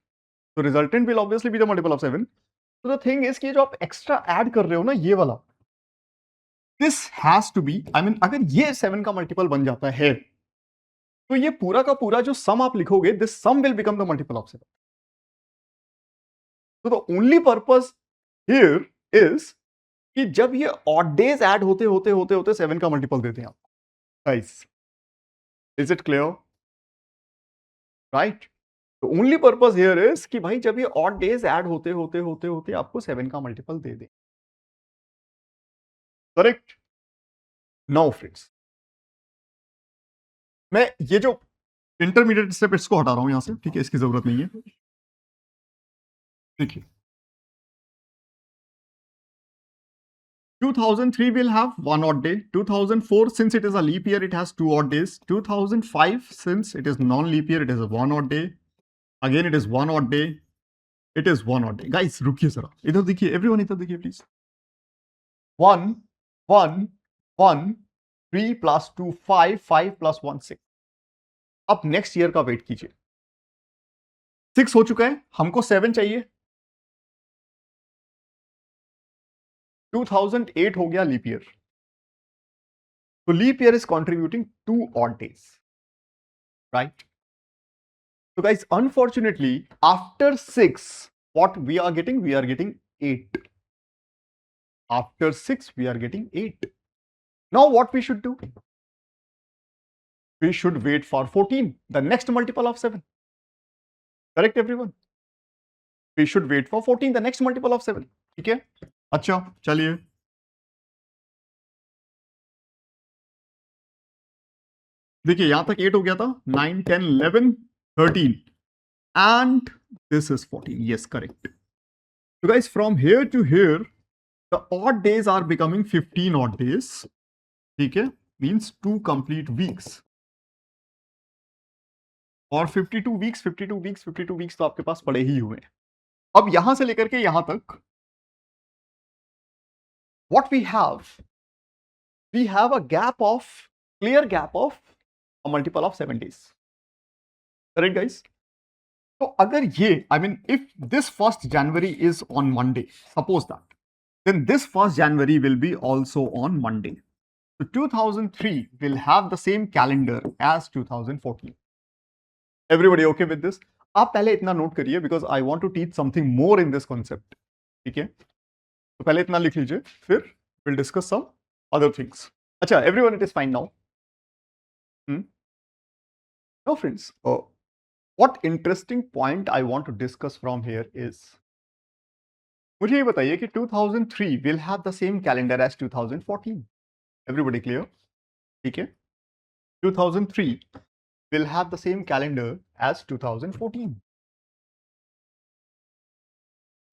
so resultant will obviously be the multiple of 7. so the thing is कि जो आप extra add कर रहे हो ना, ये वाला, this has to be, I mean अगर ये 7 का मल्टीपल बन जाता है, तो ये पूरा का पूरा जो सम आप लिखोगे, this sum will become the multiple of 7. तो the only purpose here is कि जब ये ऑड डेज ऐड होते होते होते होते 7 का मल्टीपल देते हैं आपको, guys, is it clear? Right? The only purpose here is कि भाई जब ये ऑड डेज ऐड होते होते होते होते आपको 7 का मल्टीपल दे दे. करेक्ट? नाउ फ्रेंड्स, मैं ये जो इंटरमीडिएट स्टेप इसको हटा रहा हूं यहां से, ठीक है, इसकी जरूरत नहीं है. ठीक है, 2003 will have one odd day. 2004, since it is a leap year, it has two odd days. 2005, since it is non-leap year, it is a one odd day. Again, it is one odd day. It is one odd day. Guys, रुकिए जरा, इधर देखिए, everyone इधर देखिए please. 1 1 1 3 plus 2 5 5 plus 1 6. अब next year का wait कीजिए. 6 हो चुका है, हमको 7 चाहिए. 2008 हो गया लीप ईयर. तो leap year is contributing 2 odd days, right? So guys, unfortunately, after 6, what we are getting? We are getting 8. After 6, we are getting 8. Now what we should do? We should wait for 14, the next multiple of 7. Correct everyone? We should wait for 14, the next multiple of 7. ठीक है? अच्छा, चलिए. देखिए यहां तक 8 हो गया था. 9 10 11 13 and this is 14. Yes, correct. So guys, from here to here, the odd days are becoming 15 odd days. ठीक है, मीन्स 2 कंप्लीट वीक्स. और 52 वीक्स 52 वीक्स 52 वीक्स तो आपके पास पड़े ही हुए हैं. अब यहां से लेकर के यहां तक what we have a gap of, clear gap of a multiple of 7 days. Correct guys? तो अगर ये, I mean, if this 1st January is on Monday, suppose that, then this 1st January will be also on Monday. So 2003 will have the same calendar as 2014. Everybody okay with this? आप पहले इतना note करिए, because I want to teach something more in this concept. ठीक है, तो पहले इतना लिख लीजिए, फिर we'll discuss some other things. अच्छा, everyone, it is fine now. Now friends, what interesting point I want to discuss from here is, मुझे ये बताइए कि 2003 will have the same calendar as 2014. Everybody clear? ठीक है, 2003 will have the same calendar as 2014.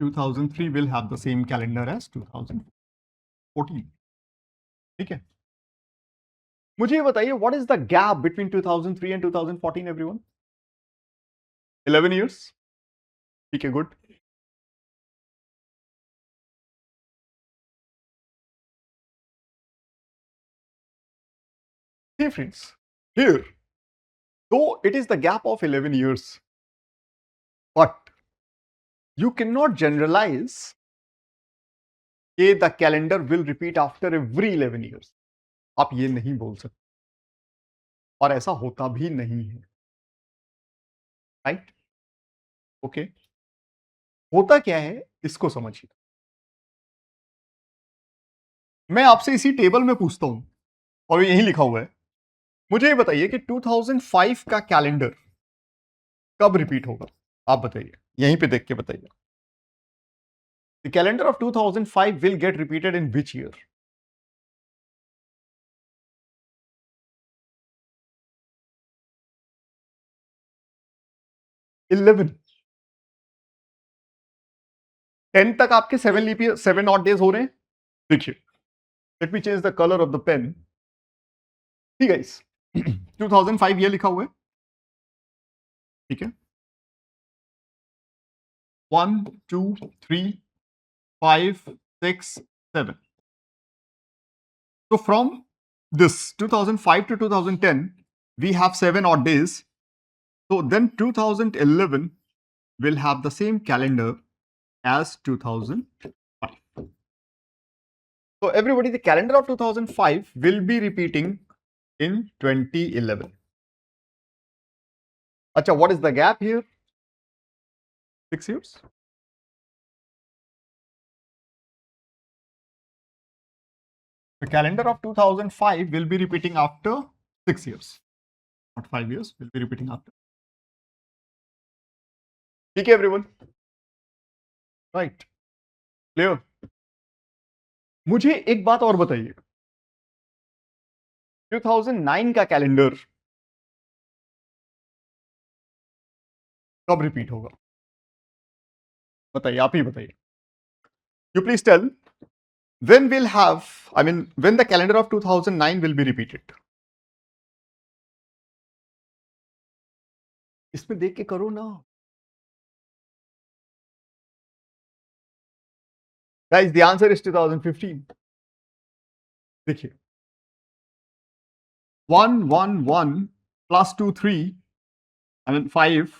2003 will have the same calendar as 2014. ठीक है, मुझे ये बताइए, what is the gap between 2003 and 2014, everyone? 11 years. ठीक है, good. Hey friends, here, though it is the gap of 11 years, but you cannot generalize the calendar will repeat after every 11 years. आप ये नहीं बोल सकते, और ऐसा होता भी नहीं है. राइट? ओके, होता क्या है इसको समझिए. मैं आपसे इसी टेबल में पूछता हूं, और यही लिखा हुआ है. मुझे ये बताइए कि 2005 का कैलेंडर कब रिपीट होगा? आप बताइए, यहीं पे देख के बताइए. The calendar of 2005 will get repeated in which year? Eleven. 10 तक आपके 7 लीप ईयर, 7 ऑड डेज हो रहे हैं. देखिए, let me change the colour of the pen. ठीक है गाइस 2005 ये लिखा हुआ है, ठीक है, 1 2 3 5 6 7. So from this 2005 to 2010 we have 7 odd days. So then 2011 will have the same calendar as 2005. So everybody, the calendar of 2005 will be repeating in 2011. Acha, what is the gap here? 6 years. The calendar of 2005 will be repeating after 6 years. Not 5 years, will be repeating after. Okay, everyone. Right. Clear? मुझे एक बात और बताइए, 2009 का calendar कब repeat होगा? बताइए, आप ही बताइए. You please tell when we'll have, I mean, when the calendar of 2009 will be repeated. इसमें देख के करो ना. Guys, the answer is 2015. देखिए 1 1 1 plus 2 3, I mean 5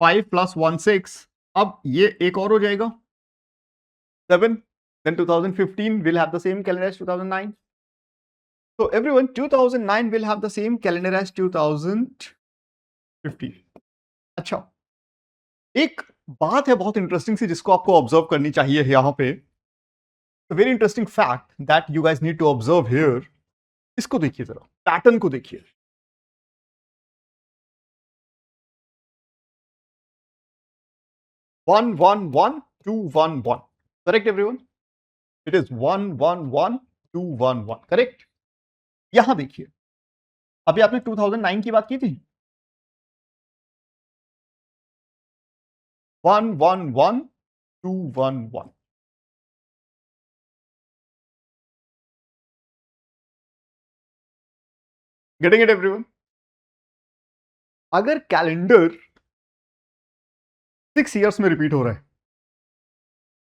5 plus 1 6. अब ये एक और हो जाएगा 7. Then 2015 will have the same calendar as 2009. So everyone, 2009 will have the same calendar as 2015. अच्छा, एक बात है बहुत इंटरेस्टिंग सी जिसको आपको ऑब्जर्व करनी चाहिए यहाँ पे. Very interesting fact that you guys need to observe here. इसको देखिए जरा, पैटर्न को देखिए. 1 1 1 2 1 1. Correct everyone? It is 1 1 1 2 1 1. Correct. यहां देखिए, अभी आपने 2009 की बात की थी. 1 1 1 2 1 1. Getting it everyone? अगर कैलेंडर 6 इयर्स में रिपीट हो रहा है,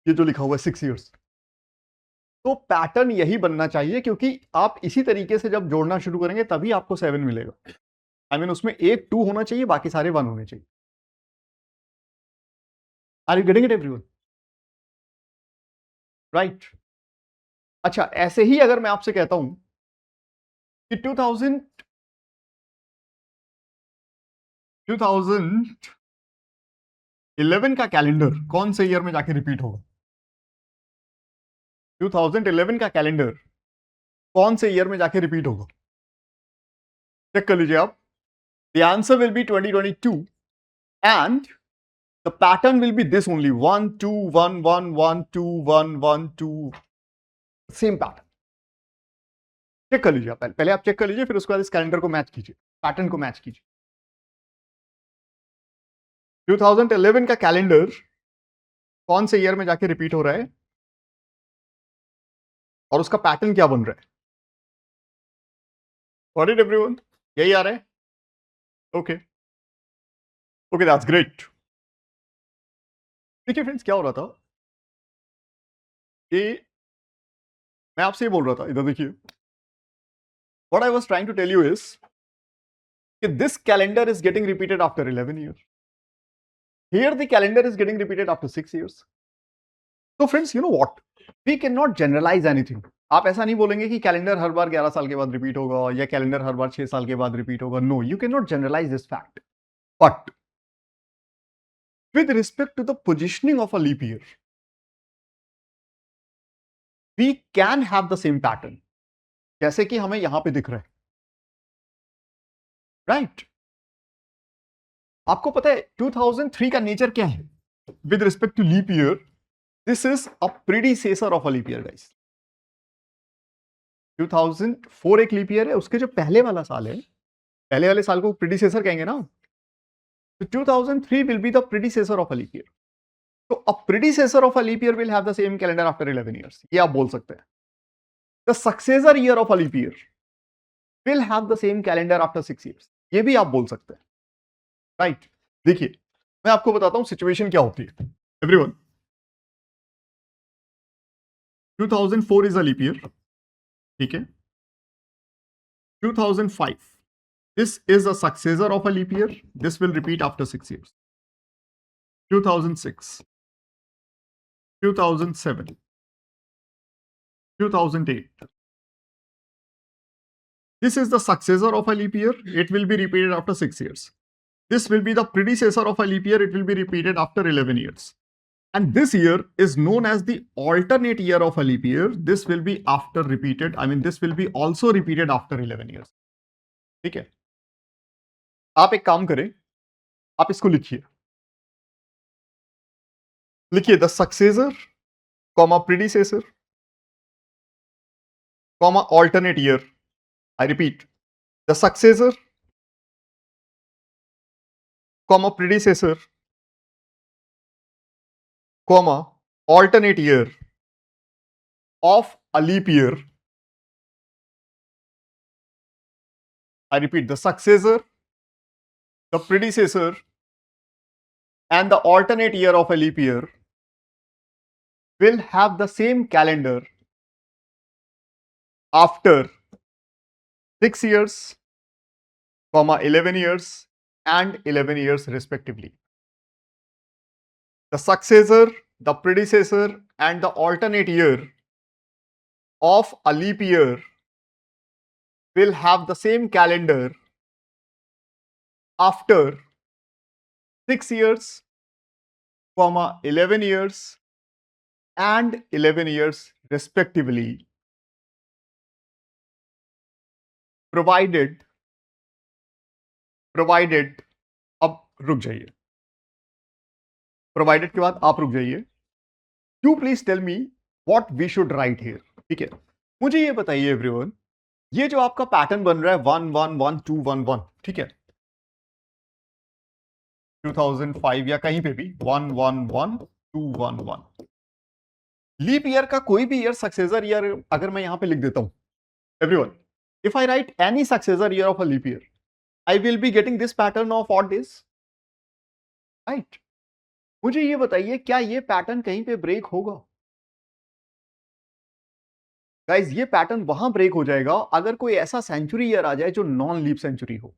ये जो लिखा हुआ है 6 इयर्स, तो पैटर्न यही बनना चाहिए, क्योंकि आप इसी तरीके से जब जोड़ना शुरू करेंगे तभी आपको 7 मिलेगा. आई मीन उसमें एक 2 होना चाहिए, बाकी सारे 1 होने चाहिए. Are you getting it everyone? Right. अच्छा, ऐसे ही अगर मैं आपसे कहता हूं कि 2011 का कैलेंडर कौन से ईयर में जाके रिपीट होगा? 2011 का कैलेंडर कौन से ईयर में जाके रिपीट होगा? चेक कर लीजिए आप. The answer will be 2022 and the pattern will be this only, 1 2 1 1 1 2 1 1 2. Same pattern. Check कर लीजिए आप. पहले आप चेक कर लीजिए, फिर उसके बाद इस कैलेंडर को मैच कीजिए, पैटर्न को मैच कीजिए. 2011 का कैलेंडर कौन से ईयर में जाके रिपीट हो रहा है और उसका पैटर्न क्या बन रहा है? Got it everyone? यही आ रहा है? Okay okay, that's great. देखिए फ्रेंड्स, क्या हो रहा था कि मैं आपसे ये बोल रहा था, इधर देखिए. What I was trying to tell you is कि this calendar is getting repeated after 11 years. Here the calendar is getting repeated after 6 years. So friends, you know what? We cannot generalize anything. आप ऐसा नहीं बोलेंगे कि calendar हर बार 11 साल के बाद repeat होगा या कैलेंडर हर बार 6 साल के बाद रिपीट होगा. No, you can not generalise this fact. But with respect to the positioning of a leap year, we can have the same pattern, जैसे कि हमें यहां पे दिख रहा है. राइट? आपको पता है 2003 का नेचर क्या है with respect to leap year? This is a predecessor of a leap year, guys. 2004 एक लीप ईयर है, उसके जो पहले वाला साल है, पहले वाले साल को प्रीडिसेसर कहेंगे ना. तो 2003 will be the predecessor of a leap year. तो a predecessor of a leap year will have the same calendar after 11 years. ये आप बोल सकते हैं. The successor year of a leap year will have the same calendar after 6 years. ये भी आप बोल सकते हैं, राइट? देखिए, मैं आपको बताता हूं सिचुएशन क्या होती है। Everyone, 2004 is a leap year, ठीक है? 2005, this is a successor of a leap year. This will repeat after 6 years. 2006, 2007, 2008. This is the successor of a leap year. It will be repeated after 6 years. This will be the predecessor of a leap year. It will be repeated after 11 years. And this year is known as the alternate year of a leap year. This will be after repeated. I mean, this will be also repeated after 11 years. ठीक है? आप एक काम करें, आप इसको लिखिए। लिखिए the successor, comma predecessor, comma alternate year. I repeat, the successor, comma predecessor, comma alternate year of a leap year. I repeat, the successor, the predecessor, and the alternate year of a leap year will have the same calendar after 6 years, comma 11 years, and 11 years respectively. The successor, the predecessor, and the alternate year of a leap year will have the same calendar after 6 years, comma 11 years, and 11 years respectively, provided अब रुक जाइए, provided के बाद आप रुक जाइए। You please tell me what we should write here, ठीक है? मुझे ये बताइए एवरीवन, ये जो आपका पैटर्न बन रहा है 1 1 1 2 1 1, ठीक है? 2005 या कहीं पे भी 1 1 1 2 1 1, लीप ईयर का कोई भी ईयर सक्सेसर ईयर अगर मैं यहां पे लिख देता हूं, everyone, if I write any successor year of a leap year, I will be getting this pattern of odd days, right? मुझे ये बताइए, क्या ये पैटर्न कहीं पे ब्रेक होगा? गाइज, ये पैटर्न वहां ब्रेक हो जाएगा अगर कोई ऐसा सेंचुरी ईयर आ जाए जो नॉन लीप सेंचुरी हो।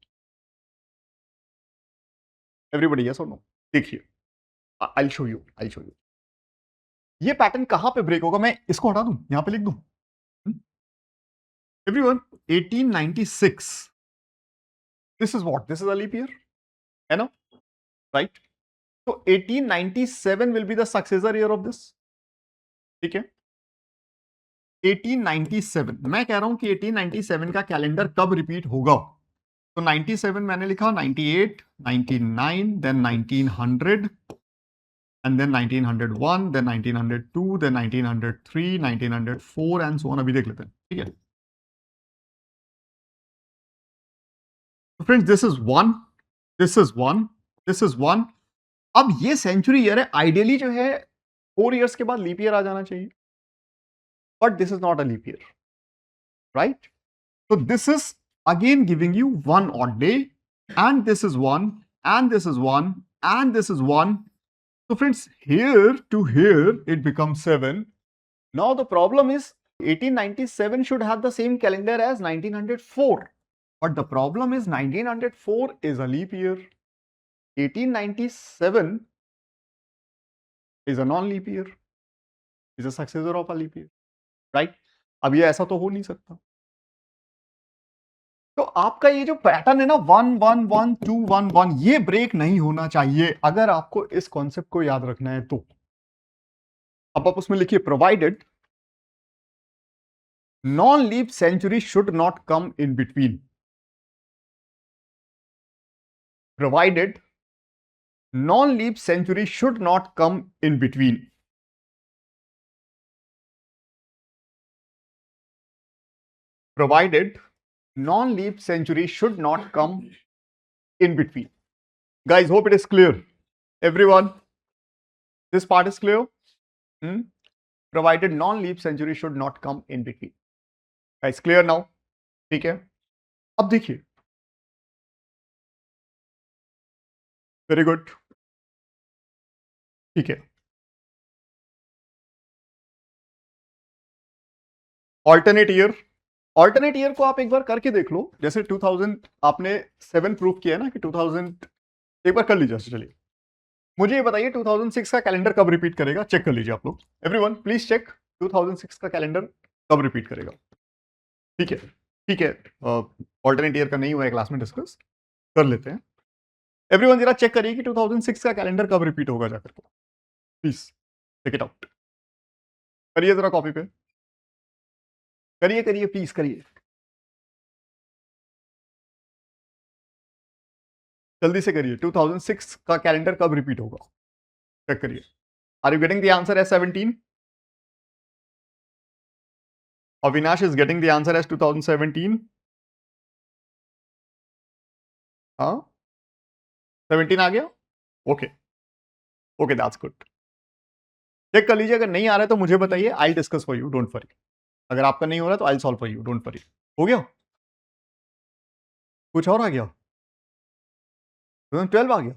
एवरीबॉडी यस और नो? देखिए, आई शो यू, ये पैटर्न कहां पे ब्रेक होगा। मैं इसको हटा दूं, यहां पे लिख दूं। Everyone, 1896, this is what, this is a leap year, है ना? राइट? तो 1897 will be the successor year of this, ठीक है? 1897, मैं कह रहा हूं कि 1897 का कैलेंडर कब रिपीट होगा? तो 97 मैंने लिखा, 98, 99, then 1900, and then 1901, then 1902, then 1903, 1904 and so on. अभी देख लेते हैं, ठीक है? तो friends, this is one, this is one, this is one. अब ये सेंचुरी ईयर है, आइडियली जो है 4 इयर्स के बाद लीप ईयर आ जाना चाहिए, but this is not a leap year, right? So this is again giving you one odd day, and this is one, and this is one, and this is one. So friends, here to here it becomes 7. Now the problem is 1897 should have the same calendar as 1904, but the problem is 1904 is a leap year. 1897 is a non-leap year, is a successor of a leap year, right? अब ये ऐसा तो हो नहीं सकता। तो आपका ये जो पैटर्न है ना 1 1 1 2 1 1, ये ब्रेक नहीं होना चाहिए अगर आपको इस कॉन्सेप्ट को याद रखना है तो। अब आप उसमें लिखिए, provided non leap century should not come in between, provided non leap century should not come in between, provided non-leap century should not come in between. Guys, hope it is clear. Everyone, this part is clear? Provided non-leap century should not come in between. Guys, clear now? ठीक है? अब देखिए, very good, ठीक है। Alternate year, alternate year को आप एक बार करके देख लो। जैसे 2000 आपने 7 प्रूव किया ना कि 2000, एक बार कर लीजिए। चलिए मुझे ये बताइए 2006 का कैलेंडर कब रिपीट करेगा, चेक कर लीजिए आप लोग। एवरीवन प्लीज चेक 2006 का कैलेंडर कब रिपीट करेगा। ठीक है, ठीक है, ऑल्टरनेट ईयर का नहीं हुआ है क्लास में डिस्कस, कर लेते हैं। एवरीवन जरा चेक करिए कि 2006 का कैलेंडर कब रिपीट होगा जाकर के, प्लीज चेक इट आउट। करिए जरा कॉपी पे, करिए करिए प्लीज करिए, जल्दी से करिए। 2006 का कैलेंडर कब रिपीट होगा, चेक करिए। Are you getting the answer as 17? Avinash is getting the answer as 2017। हाँ, 17 आ गया। Okay, okay that's good. Check कर लीजिए, अगर नहीं आ रहा है तो मुझे बताइए, I discuss for you, don't worry. अगर आपका नहीं हो रहा तो I solve for you, don't worry. हो गया, कुछ और आ गया, 2012 आ गया।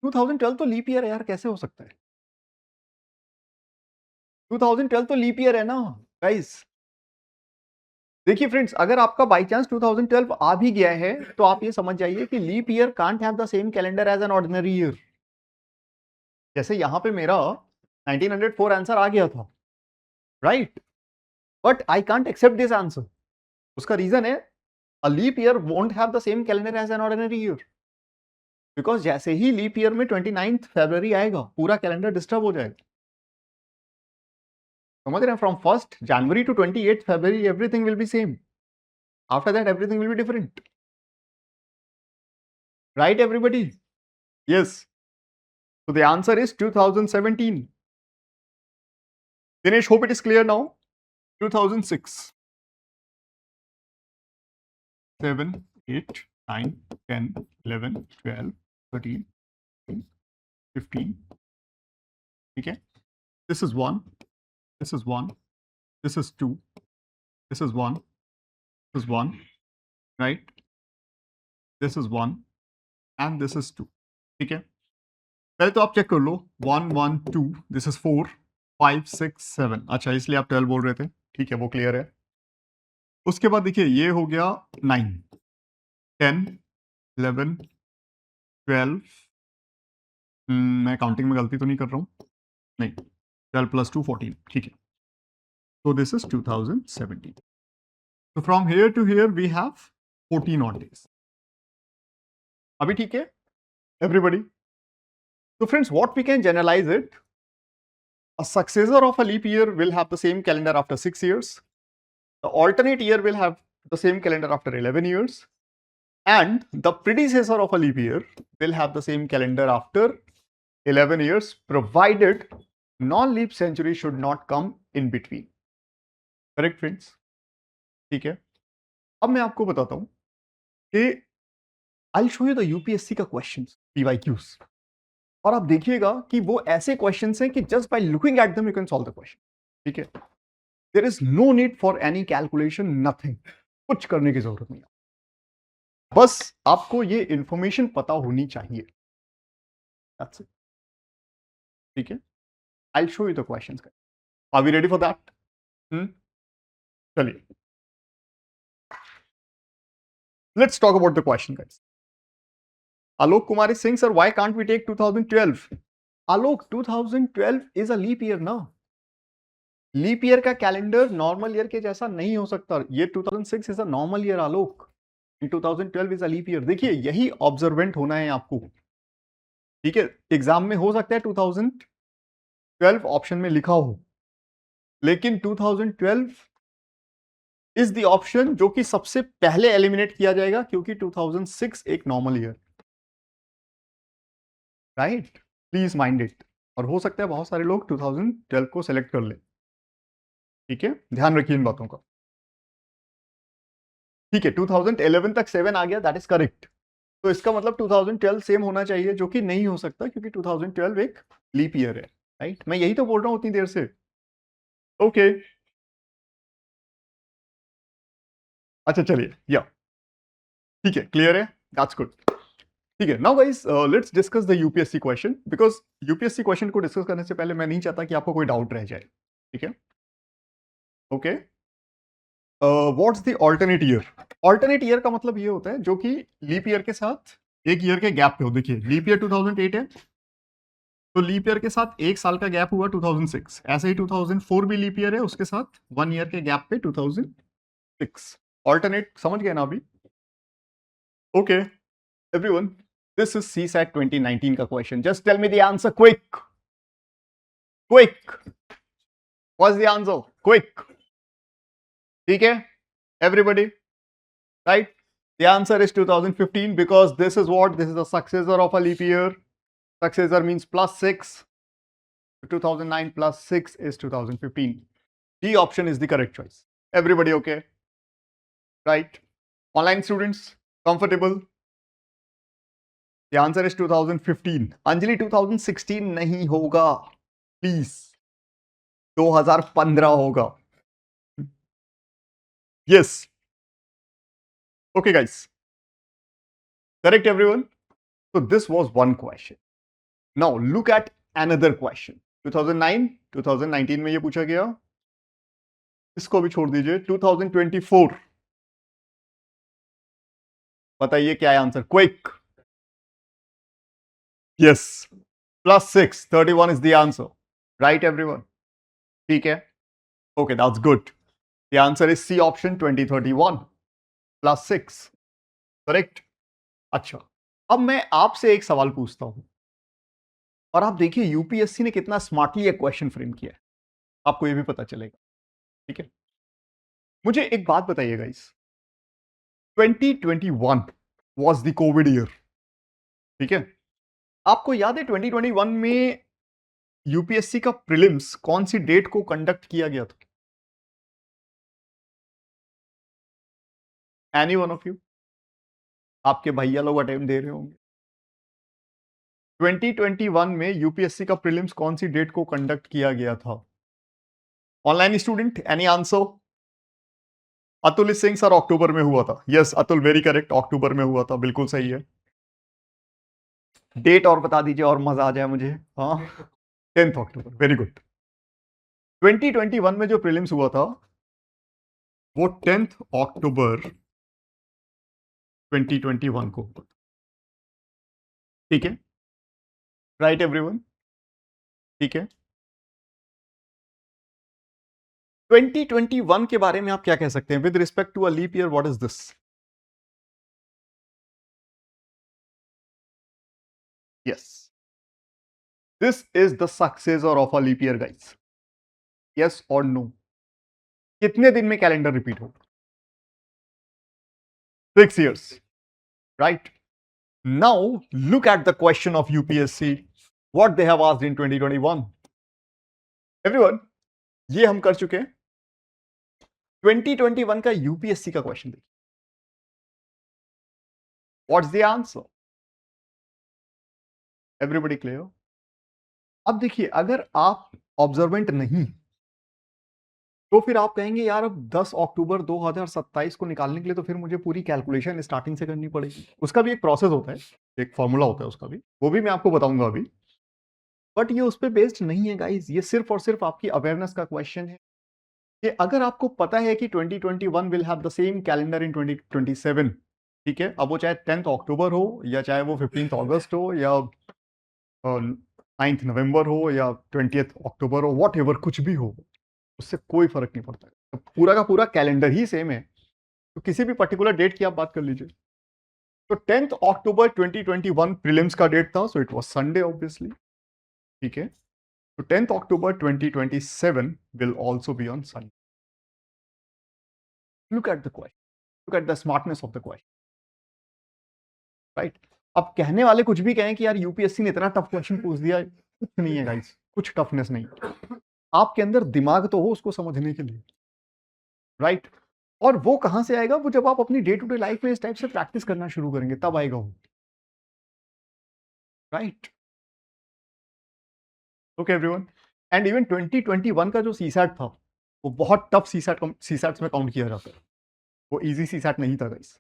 2012 तो लीप ईयर है यार, कैसे हो सकता है? 2012 तो लीप ईयर है ना गाइस। देखिए फ्रेंड्स, अगर आपका बाई चांस 2012 आ भी गया है तो आप ये समझ जाइए कि leap year can't have the same calendar as an ordinary year. जैसे यहां पे मेरा 1904 आंसर आ गया था, right, but I can't accept this answer. उसका रीजन है, a leap year won't have the same calendar as an ordinary year, because जैसे ही लीप ईयर में 29 फरवरी आएगा पूरा कैलेंडर डिस्टर्ब हो जाएगा। समझ रहे हैं? From 1 January to 28 February everything will be same, after that everything will be different, right everybody? Yes, so the answer is 2017. Dinesh, hope it is clear now. 2006, 7, 8, 9, 10, 11, 12, 13, 15. ठीक है, this is 1, this is 1, this is 2, this is 1, this is 1, right, this is 1 and this is 2. ठीक है, पहले तो आप check कर लो, 1 1 2, this is 4 5 6 7। अच्छा, इसलिए आप 12 बोल रहे थे, ठीक है, वो क्लियर है। उसके बाद देखिए ये हो गया 9 10 11 12, मैं काउंटिंग में गलती तो नहीं कर रहा हूँ? नहीं, 12 प्लस 2 14, ठीक है। तो दिस इज 2017। तो from here to here we have 14 odd days. अभी ठीक है everybody? So friends, what we can generalize it, a successor of a leap year will have the same calendar after 6 years. The alternate year will have the same calendar after 11 years. And the predecessor of a leap year will have the same calendar after 11 years, provided non-leap century should not come in between. Correct friends? ठीक है, अब मैं आपको बताता हूं कि I'll show you the UPSC का questions, PYQs, और आप देखिएगा कि वो ऐसे क्वेश्चंस हैं कि just by looking at them you can solve the question. ठीक है, there is no need for any calculation, nothing, कुछ करने की जरूरत नहीं है, बस आपको ये इंफॉर्मेशन पता होनी चाहिए। That's it. ठीक है, I will show you the questions. Are we ready for that? चलिए, let's talk about the question guys. Alok Kumar is saying, sir, why can't we take 2012? Alok, 2012 is a leap year ना। Leap year का calendar normal year के जैसा नहीं हो सकता। ये 2006 is a normal year Alok, 2012 is a leap year. देखिए यही ऑब्जर्वेंट होना है आपको। ठीक है, एग्जाम में हो सकता है 2012 ऑप्शन में लिखा हो, लेकिन 2012 इज द ऑप्शन जो कि सबसे पहले एलिमिनेट किया जाएगा, क्योंकि 2006 एक normal year, right, please mind it. और हो सकता है बहुत सारे लोग 2012 को सेलेक्ट कर ले। ठीक है, ध्यान रखिए इन बातों का। ठीक है, 2011 तक 7 आ गया, दैट इज करेक्ट। तो इसका मतलब 2012 सेम होना चाहिए, जो कि नहीं हो सकता क्योंकि 2012 एक लीप ईयर है, राइट। मैं यही तो बोल रहा हूं उतनी देर से। ओके, अच्छा चलिए, या ठीक है, क्लियर है, दैट्स गुड। ठीक है, now guys let's discuss the UPSC question, because UPSC question को डिस्कस करने से पहले मैं नहीं चाहता कि आपको कोई डाउट रह जाए। ठीक है, okay. What's the alternate year? Alternate year का मतलब ये होता है जो कि लीप ईयर के साथ एक ईयर के गैप पे हो। देखिए लीप ईयर 2008 है, तो लीप ईयर के साथ एक साल का गैप हुआ 2006। ऐसे ही 2004 भी लीप ईयर है, उसके साथ 1 ईयर के गैप पे 2006। ऑल्टरनेट समझ गए ना अभी? Okay everyone, this is CSAT 2019 का question. Just tell me the answer quick quick. What's the answer quick? ठीक है everybody, right? The answer is 2015, because this is what, this is the successor of a leap year. Successor means plus 6. 2009 plus 6 is 2015. D option is the correct choice. Everybody okay? Right? Online students comfortable? The answer is 2015. Anjali 2016 नहीं होगा, please 2015 होगा। Yes. Okay guys, correct everyone? So this was one question. Now look at another question. 2009 2019 में ये पूछा गया, इसको भी छोड़ दीजिए। 2024 बताइए क्या है answer quick? Yes, plus 6, 31 is the answer, right everyone? ठीक है, okay that's good. The answer is C option 2031 plus 6, correct. अच्छा, अब मैं आपसे एक सवाल पूछता हूं, और आप देखिए यूपीएससी ने कितना स्मार्टली एक क्वेश्चन फ्रेम किया है, आपको ये भी पता चलेगा। ठीक है, मुझे एक बात बताइएगा, इस 2021 was the कोविड ईयर, ठीक है? आपको याद है 2021 में यूपीएससी का प्रीलिम्स कौन सी डेट को कंडक्ट किया गया था? Any one of you? आपके भैया लोग अटेम्प्ट दे रहे होंगे। 2021 में यूपीएससी का प्रीलिम्स कौन सी डेट को कंडक्ट किया गया था? Online student any answer? Atul Singh sir अक्टूबर में हुआ था। यस अतुल, वेरी करेक्ट, अक्टूबर में हुआ था, बिल्कुल सही है। डेट और बता दीजिए और मजा आ जाए मुझे। हाँ, 10 अक्टूबर, वेरी गुड। 2021 में जो प्रीलिम्स हुआ था वो 10 अक्टूबर 2021 को, ठीक है, राइट एवरीवन? ठीक है, 2021 के बारे में आप क्या कह सकते हैं with respect to a leap year? What is this? Yes, this is the successor of a leap year guys. Yes और नो? कितने दिन में कैलेंडर रिपीट होगा? 6 years, right? Now look at the question of UPSC, what they have asked in 2021. Everyone, ये हम कर चुके हैं। 2021 का यूपीएससी का क्वेश्चन देखिए, what's the answer? Everybody clear? अब देखिए, अगर आप ऑब्जर्वेंट नहीं तो फिर आप कहेंगे यार अब 10 अक्टूबर 2027 को निकालने के लिए तो फिर मुझे पूरी कैलकुलेशन स्टार्टिंग से करनी पड़ेगी। उसका भी एक प्रोसेस होता है, एक फॉर्मूला होता है उसका भी, वो भी मैं आपको बताऊंगा अभी। बट ये उस पर बेस्ड नहीं है गाइस, ये सिर्फ और सिर्फ आपकी अवेयरनेस का क्वेश्चन है कि अगर आपको पता है कि 2021 will have the same calendar in 2027, ठीक है, अब वो चाहे 10 अक्टूबर हो या चाहे वो 15 अगस्त हो या 9 नवंबर हो या 20 अक्टूबर हो, वॉट एवर, कुछ भी हो, उससे कोई फर्क नहीं पड़ता। तो पूरा का पूरा कैलेंडर ही सेम है, तो किसी भी पर्टिकुलर डेट की आप बात कर लीजिए। तो 10 अक्टूबर 2021 प्रीलिम्स का डेट था, so it was Sunday obviously, ठीक है। तो 10 अक्टूबर 2027 will also be on Sunday. Look at the question, look at the smartness of the question, right? अब कहने वाले कुछ भी कहें कि यार यूपीएससी ने इतना टफ क्वेश्चन पूछ दिया, कुछ नहीं है गाइस, कुछ टफनेस नहीं। आपके अंदर दिमाग तो हो उसको समझने के लिए, राइट? और वो कहां से आएगा? वो जब आप अपनी डे टू डे लाइफ में इस टाइप से प्रैक्टिस करना शुरू करेंगे तब आएगा वो, right? Okay everyone, and even 2021 का जो सीसैट था वो बहुत टफ सीसैट्स में काउंट किया जाता है, वो इजी सीसैट नहीं था गाइस।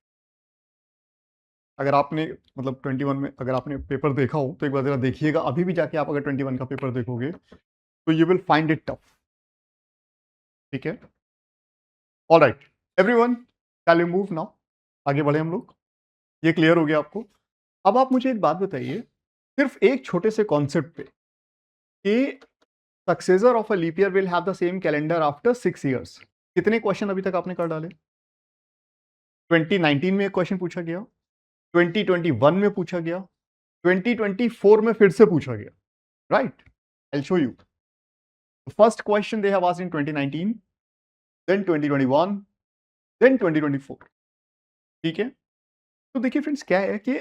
अगर आपने मतलब 21 में अगर आपने पेपर देखा हो तो एक बार जरा देखिएगा, अभी भी जाके आप अगर 21 का पेपर देखोगे तो you will find it tough. ठीक है, alright everyone, shall we move now, आगे बढ़े हम लोग। ये क्लियर हो गया आपको। अब आप मुझे एक बात बताइए, सिर्फ एक छोटे से कॉन्सेप्ट पे कि successor of a leap year will have the same calendar after 6 years, कितने क्वेश्चन अभी तक आपने कर डाले? 2019 में एक क्वेश्चन पूछा गया, 2021 में पूछा गया, 2024 में फिर से पूछा गया, right? I show you. First question they have asked in 2019, then 2021, then 2024। ठीक है, तो देखिए फ्रेंड्स, क्या है कि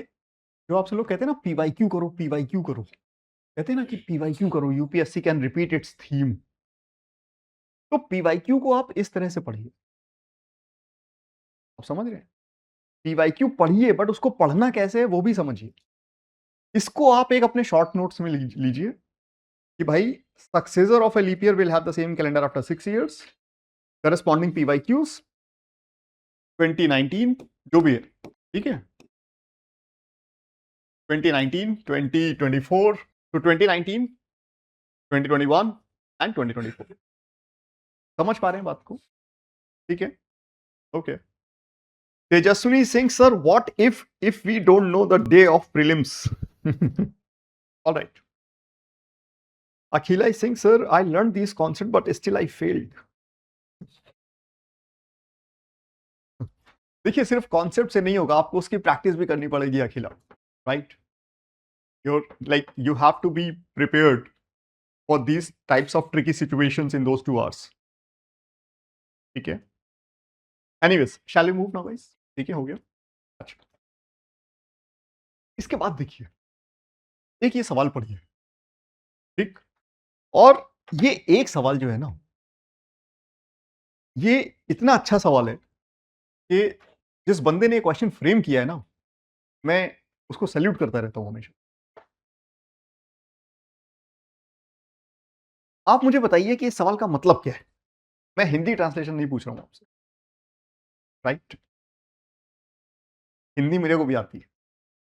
जो आपसे लोग कहते हैं ना पीवाईक्यू करो, पीवाईक्यू करो, कहते हैं ना कि पीवाईक्यू करो, UPSC can repeat it's theme. तो पीवाईक्यू को आप इस तरह से पढ़िए, आप समझ रहे हैं? पीवाईक्यू पढ़िए, बट उसको पढ़ना कैसे है वो भी समझिए। इसको आप एक अपने शॉर्ट नोट्स में लीजिए कि भाई successor of a leap year will have the same calendar after 6 years, corresponding PYQs 2019 जो भी है, ठीक है, 2019, 2024, तो 2019, 2021 एंड 2024। समझ पा रहे हैं बात को? ठीक है, okay. Tejaswini Singh sir, what if we don't know the day of prelims? Alright. Akhila Singh sir, I learn this concept but still I failed. देखिए, सिर्फ कॉन्सेप्ट से नहीं होगा, आपको उसकी प्रैक्टिस भी करनी पड़ेगी अखिला, right? You have to be prepared for these types of tricky situations in those 2 hours. ठीक है, anyways shall we move now guys? ठीक है, हो गया। अच्छा, इसके बाद देखिए, एक ये सवाल पढ़िए, ठीक? और ये एक सवाल जो है ना, ये इतना अच्छा सवाल है कि जिस बंदे ने क्वेश्चन फ्रेम किया है ना, मैं उसको सैल्यूट करता रहता हूं हमेशा। आप मुझे बताइए कि इस सवाल का मतलब क्या है। मैं हिंदी ट्रांसलेशन नहीं पूछ रहा हूं आपसे, राइट? हिंदी मेरे को भी आती है,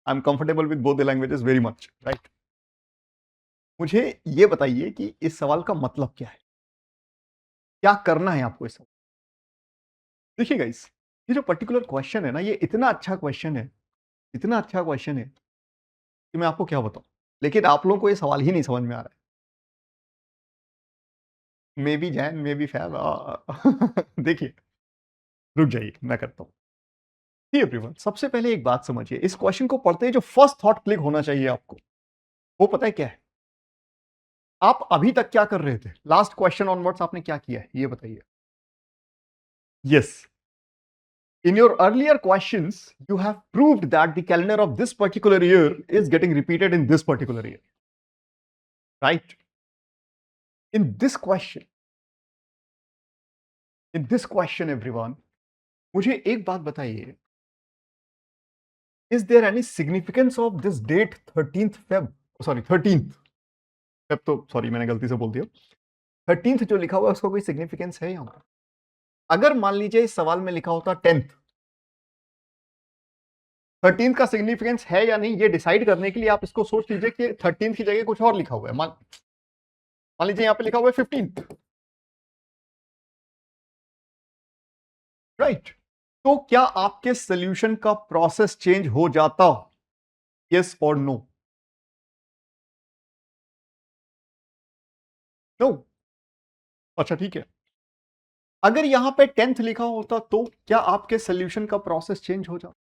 I am comfortable with both the languages very much, right? मुझे ये बताइए कि इस सवाल का मतलब क्या है, क्या करना है आपको इस सवाल। देखिए गाइस, ये जो पर्टिकुलर क्वेश्चन है ना, ये इतना अच्छा क्वेश्चन है, इतना अच्छा क्वेश्चन है कि मैं आपको क्या बताऊं, लेकिन आप लोगों को ये सवाल ही नहीं समझ में आ रहा है। Maybe Jain, maybe fab. देखिए, रुक जाइए, मैं करता हूं। एवरीवन, सबसे पहले एक बात समझिए, इस क्वेश्चन को पढ़ते ही जो फर्स्ट थॉट क्लिक होना चाहिए आपको, वो पता है क्या है? आप अभी तक क्या कर रहे थे, लास्ट क्वेश्चन ऑनवर्ड्स आपने क्या किया है, ये बताइए। Yes, in your earlier questions you have proved that the calendar of this particular year is getting repeated in this particular year, right? In this question everyone, मुझे एक बात बताइए, is there any significance of this date 13th Feb, sorry 13th Feb, तो sorry मैंने गलती से बोल दिया, 13th जो लिखा हुआ है उसका कोई सिग्निफिकेंस है यहां पर? अगर मान लीजिए इस सवाल में लिखा होता 10th, 13th का सिग्निफिकेंस है या नहीं, ये डिसाइड करने के लिए आप इसको सोच लीजिए कि 13th की जगह कुछ और लिखा हुआ है। मान लीजिए यहां पे लिखा हुआ है 15th, राइट? तो क्या आपके सॉल्यूशन का प्रोसेस चेंज हो जाता? यस और नो? नो। अच्छा ठीक है, अगर यहां पे 10th लिखा होता तो क्या आपके सॉल्यूशन का प्रोसेस चेंज हो जाता?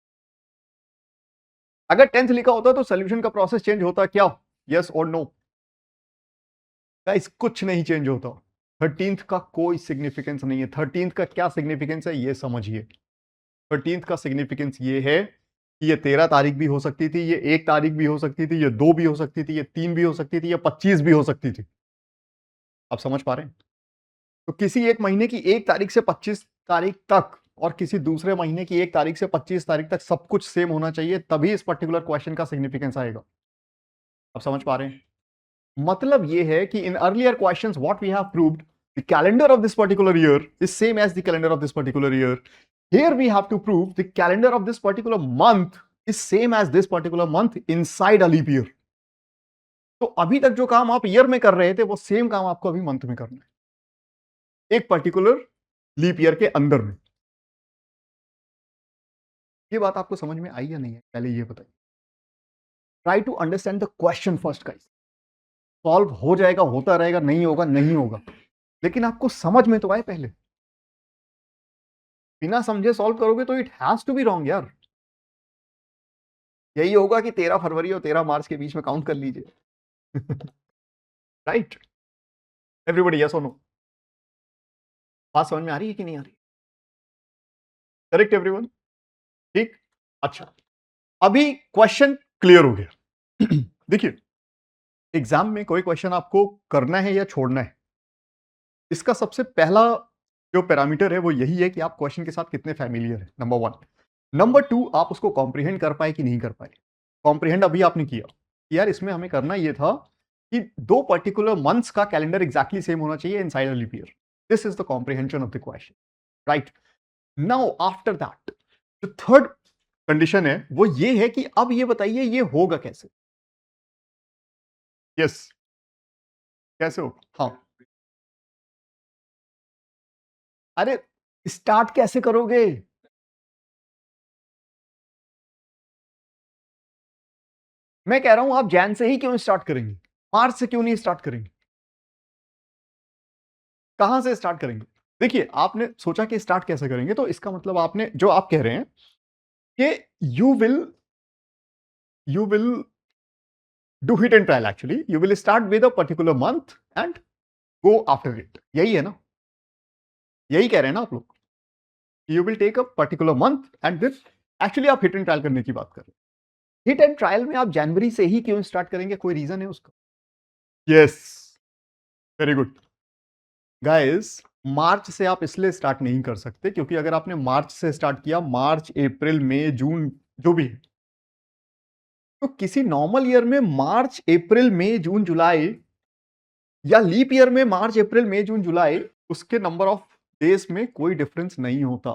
अगर 10th लिखा होता तो सॉल्यूशन का प्रोसेस चेंज होता क्या? यस और नो? गाइस, कुछ नहीं चेंज होता। 13th का कोई सिग्निफिकेंस नहीं है। 13th का क्या सिग्निफिकेंस है ये समझिए। 13th का सिग्निफिकेंस ये है कि ये 13 तारीख भी हो सकती थी, ये 1 तारीख भी हो सकती थी, ये 2 भी हो सकती थी, ये 3 भी हो सकती थी, ये 25 भी हो सकती थी। आप समझ पा रहे हैं? तो किसी एक महीने की 1 तारीख से 25 तारीख तक और किसी दूसरे महीने की 1 तारीख से 25 तारीख तक सब कुछ सेम होना चाहिए, तभी इस पर्टिकुलर क्वेश्चन का सिग्निफिकेंस आएगा। आप समझ पा रहे हैं? मतलब यह है कि in earlier questions what we have proved, the calendar of this particular year is same as the calendar of this particular year. Here we have to prove the calendar of this particular month is same as this particular month inside a leap year. तो अभी तक जो काम आप year में कर रहे थे वो सेम काम आपको अभी मंथ में करना है, एक पर्टिकुलर लीप ईयर के अंदर में। ये बात आपको समझ में आई या नहीं है, पहले ये बताइए। Try to understand the question first guys. Solve हो जाएगा, होता रहेगा, नहीं होगा नहीं होगा, लेकिन आपको समझ में तो आए पहले। बिना समझे सॉल्व करोगे तो it has to be wrong यार। यही होगा कि 13 फरवरी और 13 मार्च के बीच में काउंट कर लीजिए। राइट, एवरीबॉडी यस और नो? बात समझ में आ रही है कि नहीं आ रही? Correct everyone? ठीक, अच्छा, अभी क्वेश्चन क्लियर हो गया। देखिए, एग्जाम में कोई क्वेश्चन आपको करना है या छोड़ना है, इसका सबसे पहला जो पैरामीटर है वो यही है कि आप क्वेश्चन के साथ कितने फैमिलियर है, नंबर 1। नंबर 2, आप उसको कॉम्प्रिहेंड कर पाए कि नहीं कर पाए। कॉम्प्रिहेंड अभी आपने किया, यार इसमें हमें करना ये था कि 2 पर्टिकुलर मंथ्स का कैलेंडर एग्जैक्टली सेम होना चाहिए inside a leap year. This is the comprehension of the question, right? Now after that जो थर्ड कंडीशन है वो ये है कि अब ये बताइए ये होगा कैसे। यस, कैसे होगा? हाँ, अरे स्टार्ट कैसे करोगे? मैं कह रहा हूं आप जैन से ही क्यों स्टार्ट करेंगे, मार्च से क्यों नहीं स्टार्ट करेंगे? कहां से स्टार्ट करेंगे? देखिए, आपने सोचा कि स्टार्ट कैसे करेंगे, तो इसका मतलब आपने जो आप कह रहे हैं कि you will do hit and trial. Actually you will start with a particular month and go after it, यही है ना? यही कह रहे हैं ना आप लोग? You will take a particular month and this, actually आप हिट एंड ट्रायल करने की बात कर रहे हैं। हिट एंड ट्रायल में आप जनवरी से ही क्यों स्टार्ट करेंगे, कोई रीजन है उसका? Yes, very good guys. मार्च से आप इसलिए स्टार्ट नहीं कर सकते क्योंकि अगर आपने मार्च से स्टार्ट किया, मार्च अप्रैल मई जून जो भी है, तो किसी नॉर्मल ईयर में मार्च अप्रैल मई जून जुलाई, या लीप ईयर में मार्च अप्रैल मई जून जुलाई, उसके नंबर ऑफ डेज में कोई डिफरेंस नहीं होता।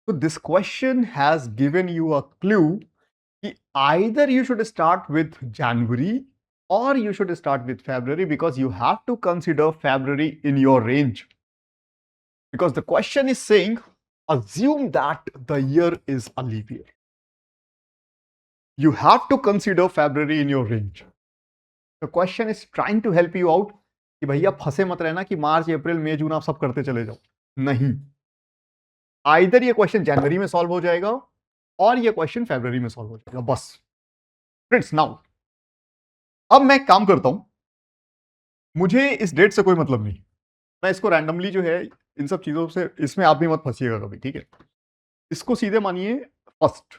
तो this question has given you a clue कि either you should start with January or you should start with February, because you have to consider February in your range. Because the question is saying, assume that the year is a leap year. You have to consider February in your range. The question is trying to help you out कि भैया फंसे मत रहना कि मार्च अप्रैल मई जून आप सब करते चले जाओ, नहीं। आइदर ये क्वेश्चन जनवरी में सॉल्व हो जाएगा और ये क्वेश्चन फरवरी में सॉल्व हो जाएगा, बस। फ्रेंड्स, नाउ अब मैं काम करता हूं, मुझे इस डेट से कोई मतलब नहीं, मैं इसको रैंडमली जो है इन सब चीजों से, इसमें आप भी मत फंसिएगा कभी, ठीक है? इसको सीधे मानिए फर्स्ट,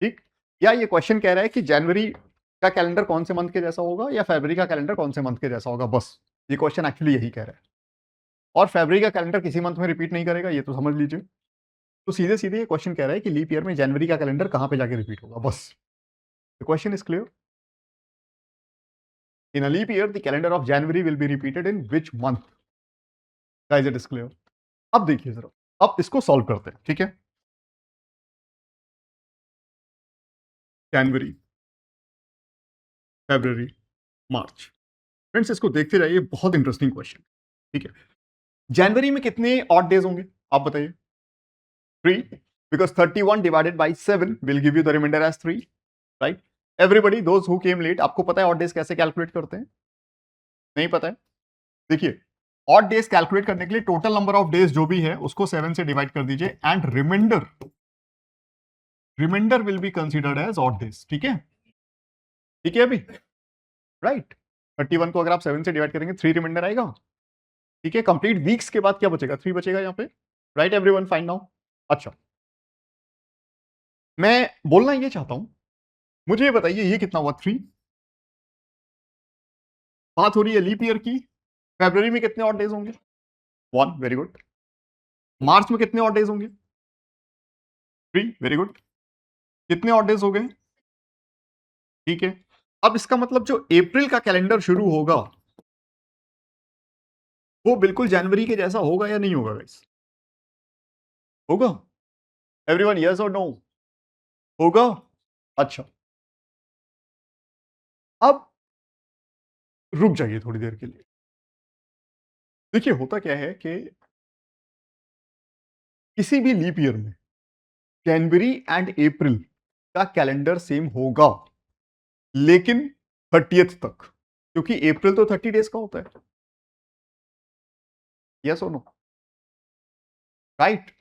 ठीक? या ये क्वेश्चन कह रहा है कि जनवरी का कैलेंडर कौन से मंथ के जैसा होगा या फरवरी का कैलेंडर कौन से मंथ के जैसा होगा, बस। ये क्वेश्चन एक्चुअली यही कह रहा है। और फरवरी का कैलेंडर किसी मंथ में रिपीट नहीं करेगा, ये तो समझ लीजिए। तो सीधे सीधे ये क्वेश्चन कह रहा है कि लीप ईयर में जनवरी का कैलेंडर कहां पे जाके रिपीट होगा, बस। The question is clear. In a leap year the calendar of January will be repeated in which month? Guys, it is clear. अब देखिए जरा, अब इसको सॉल्व करते हैं, ठीक है? जनवरी, फरवरी, मार्च। फ्रेंड्स, इसको देखते जाइए, बहुत इंटरेस्टिंग क्वेश्चन, ठीक है? जनवरी में कितने ऑड डेज होंगे आप बताइए? 3, because 31 divided by 7 will give you the remainder as 3, right? Everybody, those who came late, आपको पता है ऑड डेज कैसे कैलकुलेट करते हैं? नहीं पता है? देखिए, ऑड डेज कैलकुलेट करने के लिए टोटल नंबर ऑफ डेज जो भी है उसको 7 से डिवाइड कर दीजिए and remainder will be considered as odd days, ठीक है? ठीक है अभी, राइट? 31 को अगर आप 7 से डिवाइड करेंगे 3 रिमाइंडर आएगा, ठीक है? कंप्लीट वीक्स के बाद क्या बचेगा? 3 बचेगा यहाँ पे, राइट? Everyone fine now? अच्छा, मैं बोलना ये चाहता हूं, मुझे ये बताइए ये कितना हुआ? 3। बात हो रही है लीप ईयर की। फरवरी में कितने ऑड डेज होंगे? 1, वेरी गुड। मार्च में कितने ऑड डेज होंगे? 3, वेरी गुड। कितने ऑड डेज हो गए? ठीक है। अब इसका मतलब जो अप्रैल का कैलेंडर शुरू होगा वो बिल्कुल जनवरी के जैसा होगा या नहीं होगा गाइस? होगा? एवरीवन यस और नो? होगा? अच्छा, अब रुक जाइए थोड़ी देर के लिए। देखिए होता क्या है कि किसी भी लीप ईयर में जनवरी एंड अप्रैल का कैलेंडर सेम होगा, लेकिन 30th तक, क्योंकि अप्रैल तो 30 डेज का होता है। यस और no? Right?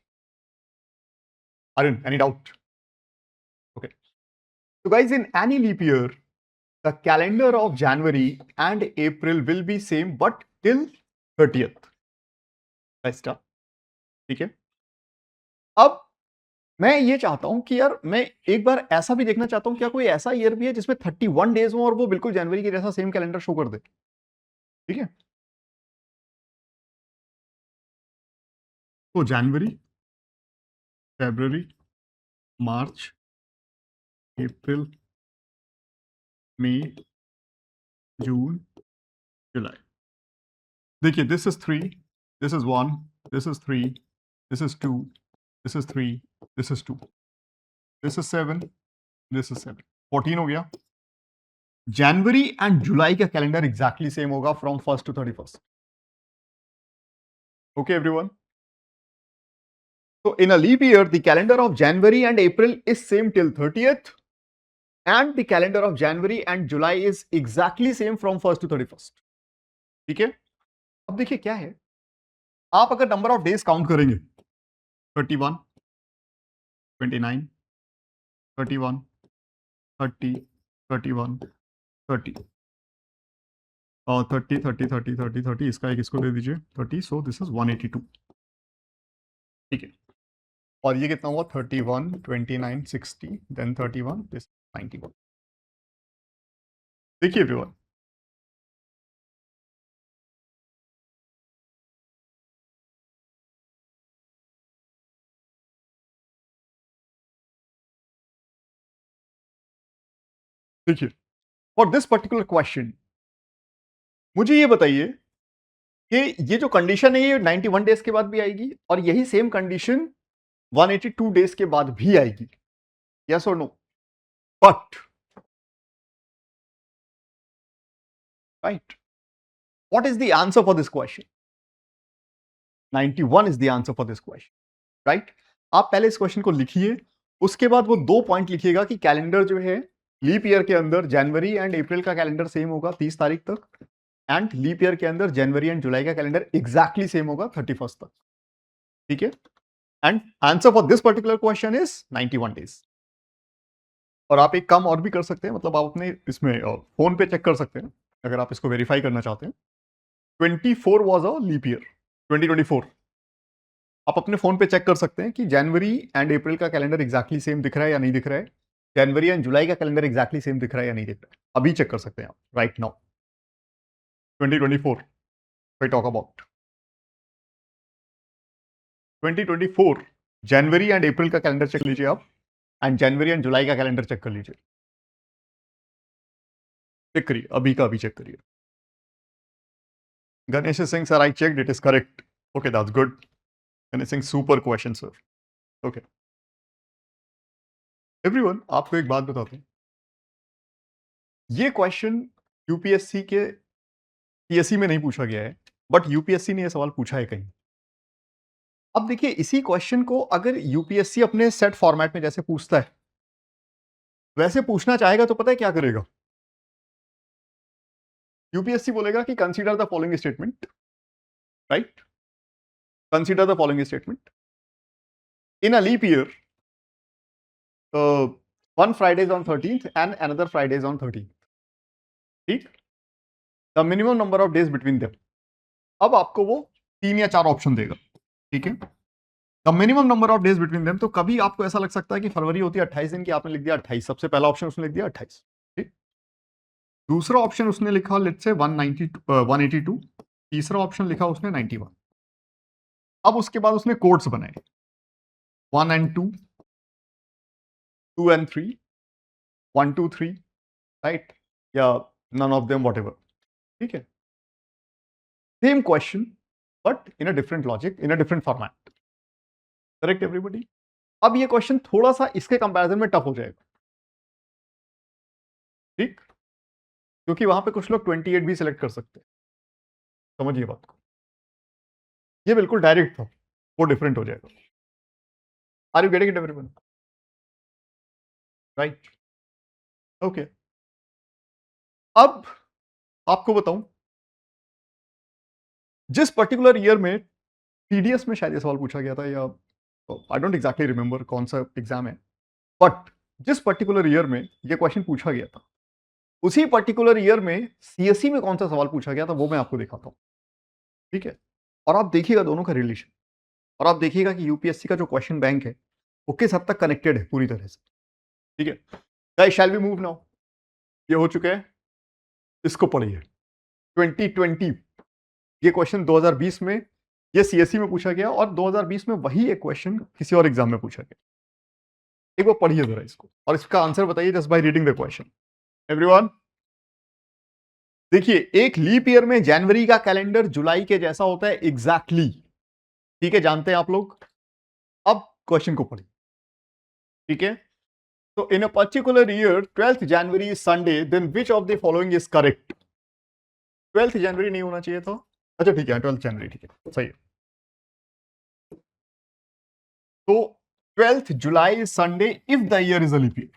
Any doubt? Okay, so guys, in any leap year the calendar of January and April will be same but till 30th। ऐसा, ठीक है। अब मैं ये चाहता हूं कि यार मैं एक बार ऐसा भी देखना चाहता हूं, क्या कोई ऐसा ईयर भी है जिसमें 31 डेज हो और वो बिल्कुल जनवरी के जैसा सेम कैलेंडर शो कर दे? ठीक है, तो जनवरी, फरवरी, मार्च, अप्रैल, मई, जून, जुलाई। देखिए, this is 3, this is 1, this is 3, this is 2, this is 3, this is 2, this is 7, this is 7, 14 हो गया। जनवरी एंड जुलाई का कैलेंडर एग्जैक्टली सेम होगा from 1st to 31st। Okay everyone, so in a leap year the calendar of January and April is same till 30th and the calendar of January and July is exactly same from 1st to 31st। ठीक है, अब देखिए क्या है, आप अगर number of days count करेंगे 31, 29, 31, 30, 31, 30 और 30, 30, 30, 30, 30, इसका एक इसको दे दीजिए 30, सो दिस इज 182। ठीक है, और ये कितना हुआ 31, 29, 60, देन 31, दिस 91। देखिए एवरीवन, देखिए फॉर दिस पर्टिकुलर क्वेश्चन मुझे ये बताइए कि ये जो कंडीशन है ये 91 डेज के बाद भी आएगी और यही सेम कंडीशन 182 डेज के बाद भी आएगी, यस और no? But right, what is the answer for this question? 91 is the answer for this question, right? आप पहले इस क्वेश्चन को लिखिए, उसके बाद वो 2 पॉइंट लिखिएगा कि कैलेंडर जो है लीप ईयर के अंदर जनवरी एंड अप्रैल का कैलेंडर सेम होगा 30 तारीख तक, एंड लीप ईयर के अंदर जनवरी एंड जुलाई का कैलेंडर एग्जैक्टली सेम होगा 31st तक। ठीक है, and answer for this particular question is 91 days. और आप एक काम और भी कर सकते हैं, मतलब आप अपने इसमें फोन पे चेक कर सकते हैं अगर आप इसको वेरीफाई करना चाहते हैं। 24 वाज अ लीप ईयर, 2024। आप अपने फोन पे चेक कर सकते हैं कि जनवरी एंड अप्रैल का कैलेंडर एग्जैक्टली सेम दिख रहा है या नहीं दिख रहा है, जनवरी एंड जुलाई का कैलेंडर एग्जैक्टली सेम दिख रहा है या नहीं दिख रहा है। अभी चेक कर सकते हैं आप right now, 2024 we talk about 2024। January and April का कैलेंडर चेक लीजिए आप, एंड जनवरी एंड जुलाई का कैलेंडर चेक कर लीजिए। चेक करिए, अभी का अभी चेक करिए। Ganesh Singh sir, I check, it is correct. Okay, that's good. Ganesh Singh, super question sir. Okay everyone, आपको एक बात बताता हूं, ये क्वेश्चन यूपीएससी के पीएससी में नहीं पूछा गया है, बट यूपीएससी ने यह सवाल पूछा है कहीं। अब देखिए, इसी क्वेश्चन को अगर यूपीएससी अपने सेट फॉर्मेट में जैसे पूछता है वैसे पूछना चाहेगा तो पता है क्या करेगा? यूपीएससी बोलेगा कि consider the following statement, right? Consider the following statement in a leap year, one Friday is on 13th and another Friday is on 13th, ठीक? The minimum number of days between them. अब आपको वो 3 या 4 option देगा, ठीक है? The minimum number of days between them, तो कभी आपको ऐसा लग सकता है कि फरवरी होती है 28 दिन की, आपने लिख दिया 28, सबसे पहला ऑप्शन उसने लिख दिया 28, ठीक? दूसरा ऑप्शन उसने लिखा लेट्स से 182, तीसरा ऑप्शन लिखा उसने 91। अब उसके बाद उसने कोड्स बनाए 1 and 2, 2 and 3, 1 2 3, राइट? या नन ऑफ देम, व्हाटएवर, ठीक है? Same question but in a different logic, in a different format, correct everybody? अब ये क्वेश्चन थोड़ा सा इसके कंपैरिजन में टफ हो जाएगा, ठीक, क्योंकि वहां पे कुछ लोग 28 भी सिलेक्ट कर सकते हैं, समझिए बात को। ये बिल्कुल डायरेक्ट था, वो डिफरेंट हो जाएगा। Are you getting it everyone? Right, okay. अब आपको बताऊं, जिस पर्टिकुलर ईयर में टीडीएस में शायद ये सवाल पूछा गया था, या आई डोंट एग्जैक्टली रिमेंबर कौन सा एग्जाम है, बट जिस पर्टिकुलर ईयर में ये क्वेश्चन पूछा गया था, उसी पर्टिकुलर ईयर में सीएससी में कौन सा सवाल पूछा गया था, वो मैं आपको दिखाता हूं, ठीक है। और आप देखिएगा दोनों का रिलेशन, और आप देखिएगा कि यूपीएससी का जो क्वेश्चन बैंक है वो किस हद तक कनेक्टेड है पूरी तरह से, ठीक है। Guys, shall we move now? ये हो चुके हैं, इसको पढ़िए। 2020, ये क्वेश्चन 2020 में ये सीएससी में पूछा गया, और 2020 में वही एक क्वेश्चन किसी और एग्जाम में पूछा गया। एक बार पढ़िए जरा इसको, और इसका आंसर बताइए just by reading the question. Everyone, देखिए, एक लीप ईयर में जनवरी का कैलेंडर जुलाई के जैसा होता है एग्जैक्टली, ठीक है, जानते हैं आप लोग। अब क्वेश्चन को पढ़िए, ठीक है। तो in a particular year 12th January is Sunday, then which of the following is correct? 12th जनवरी नहीं होना चाहिए था, अच्छा ठीक है, 12th जनवरी, ठीक है, सही है। तो 12th July is Sunday if the year is a leap year.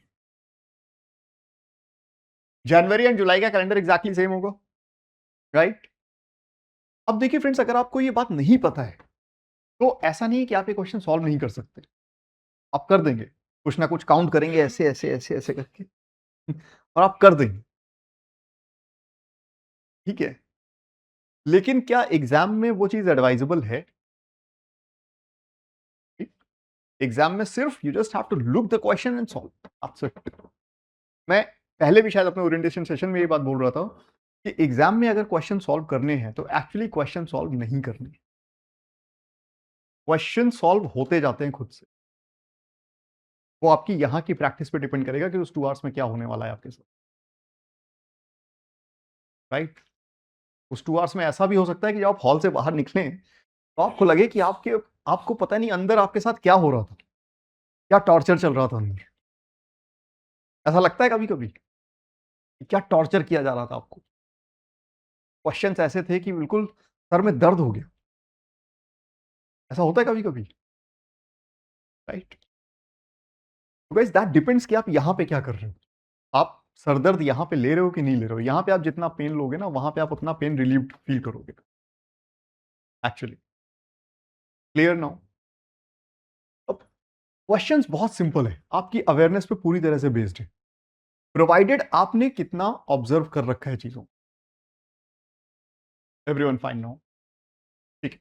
January and July का कैलेंडर एग्जैक्टली सेम होगा, राइट। अब देखिए फ्रेंड्स, अगर आपको ये बात नहीं पता है तो ऐसा नहीं है कि आप ये क्वेश्चन सॉल्व नहीं कर सकते, आप कर देंगे, कुछ ना कुछ काउंट करेंगे ऐसे ऐसे ऐसे ऐसे करके और आप कर देंगे, ठीक है। लेकिन क्या एग्जाम में वो चीज एडवाइजेबल है? एग्जाम में सिर्फ you just have to look the question and solve, that's it. मैं पहले भी शायद अपने ओरिएंटेशन सेशन में ये बात बोल रहा था कि एग्जाम में अगर क्वेश्चन सॉल्व करने हैं तो एक्चुअली क्वेश्चन सॉल्व नहीं करने, क्वेश्चन सॉल्व होते जाते हैं खुद से। वो आपकी यहां की प्रैक्टिस पे डिपेंड करेगा कि उस 2 आवर्स में क्या होने वाला है आपके साथ, राइट। उस 2 आवर्स में ऐसा भी हो सकता है कि जब आप हॉल से बाहर निकलें तो आपको लगे कि आपको पता नहीं अंदर आपके साथ क्या हो रहा था, क्या टॉर्चर चल रहा था अंदर। ऐसा लगता है कभी कभी क्या टॉर्चर किया जा रहा था आपको, क्वेश्चंस ऐसे थे कि बिल्कुल सर में दर्द हो गया। ऐसा होता है कभी कभी, राइट। तो गाइस दैट डिपेंड्स कि आप यहां पे क्या कर रहे हो, आप सरदर्द यहां पे ले रहे हो कि नहीं ले रहे हो। यहां पे आप जितना पेन लोगे ना, वहां पे आप उतना पेन रिलीव्ड फील करोगे एक्चुअली। Clear now? अब क्वेश्चंस बहुत सिंपल है, आपकी अवेयरनेस पे पूरी तरह से बेस्ड है, प्रोवाइडेड आपने कितना ऑब्जर्व कर रखा है चीजों। Everyone fine now? ठीक है,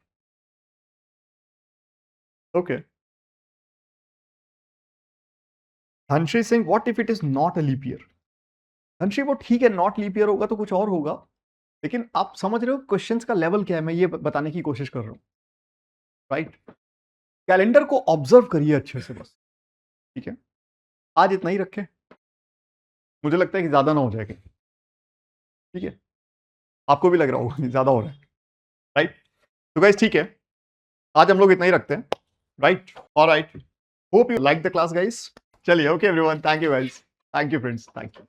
okay. Dhanashree Singh, what if it is not a leap year? Dhanashree, वो ठीक है, नॉट लीप ईयर होगा तो कुछ और होगा, लेकिन आप समझ रहे हो क्वेश्चंस का लेवल क्या है, मैं ये बताने की कोशिश कर रहा हूं, राइट। कैलेंडर को ऑब्जर्व करिए अच्छे से बस, ठीक है। आज इतना ही रखें, मुझे लगता है कि ज्यादा ना हो जाएगा, ठीक है। आपको भी लग रहा होगा ज्यादा हो रहा है, राइट। तो गाइस ठीक है, आज हम लोग इतना ही रखते हैं, right. Alright, hope you like the class guys. चलिए, okay everyone, thank you guys, thank you friends, thank you.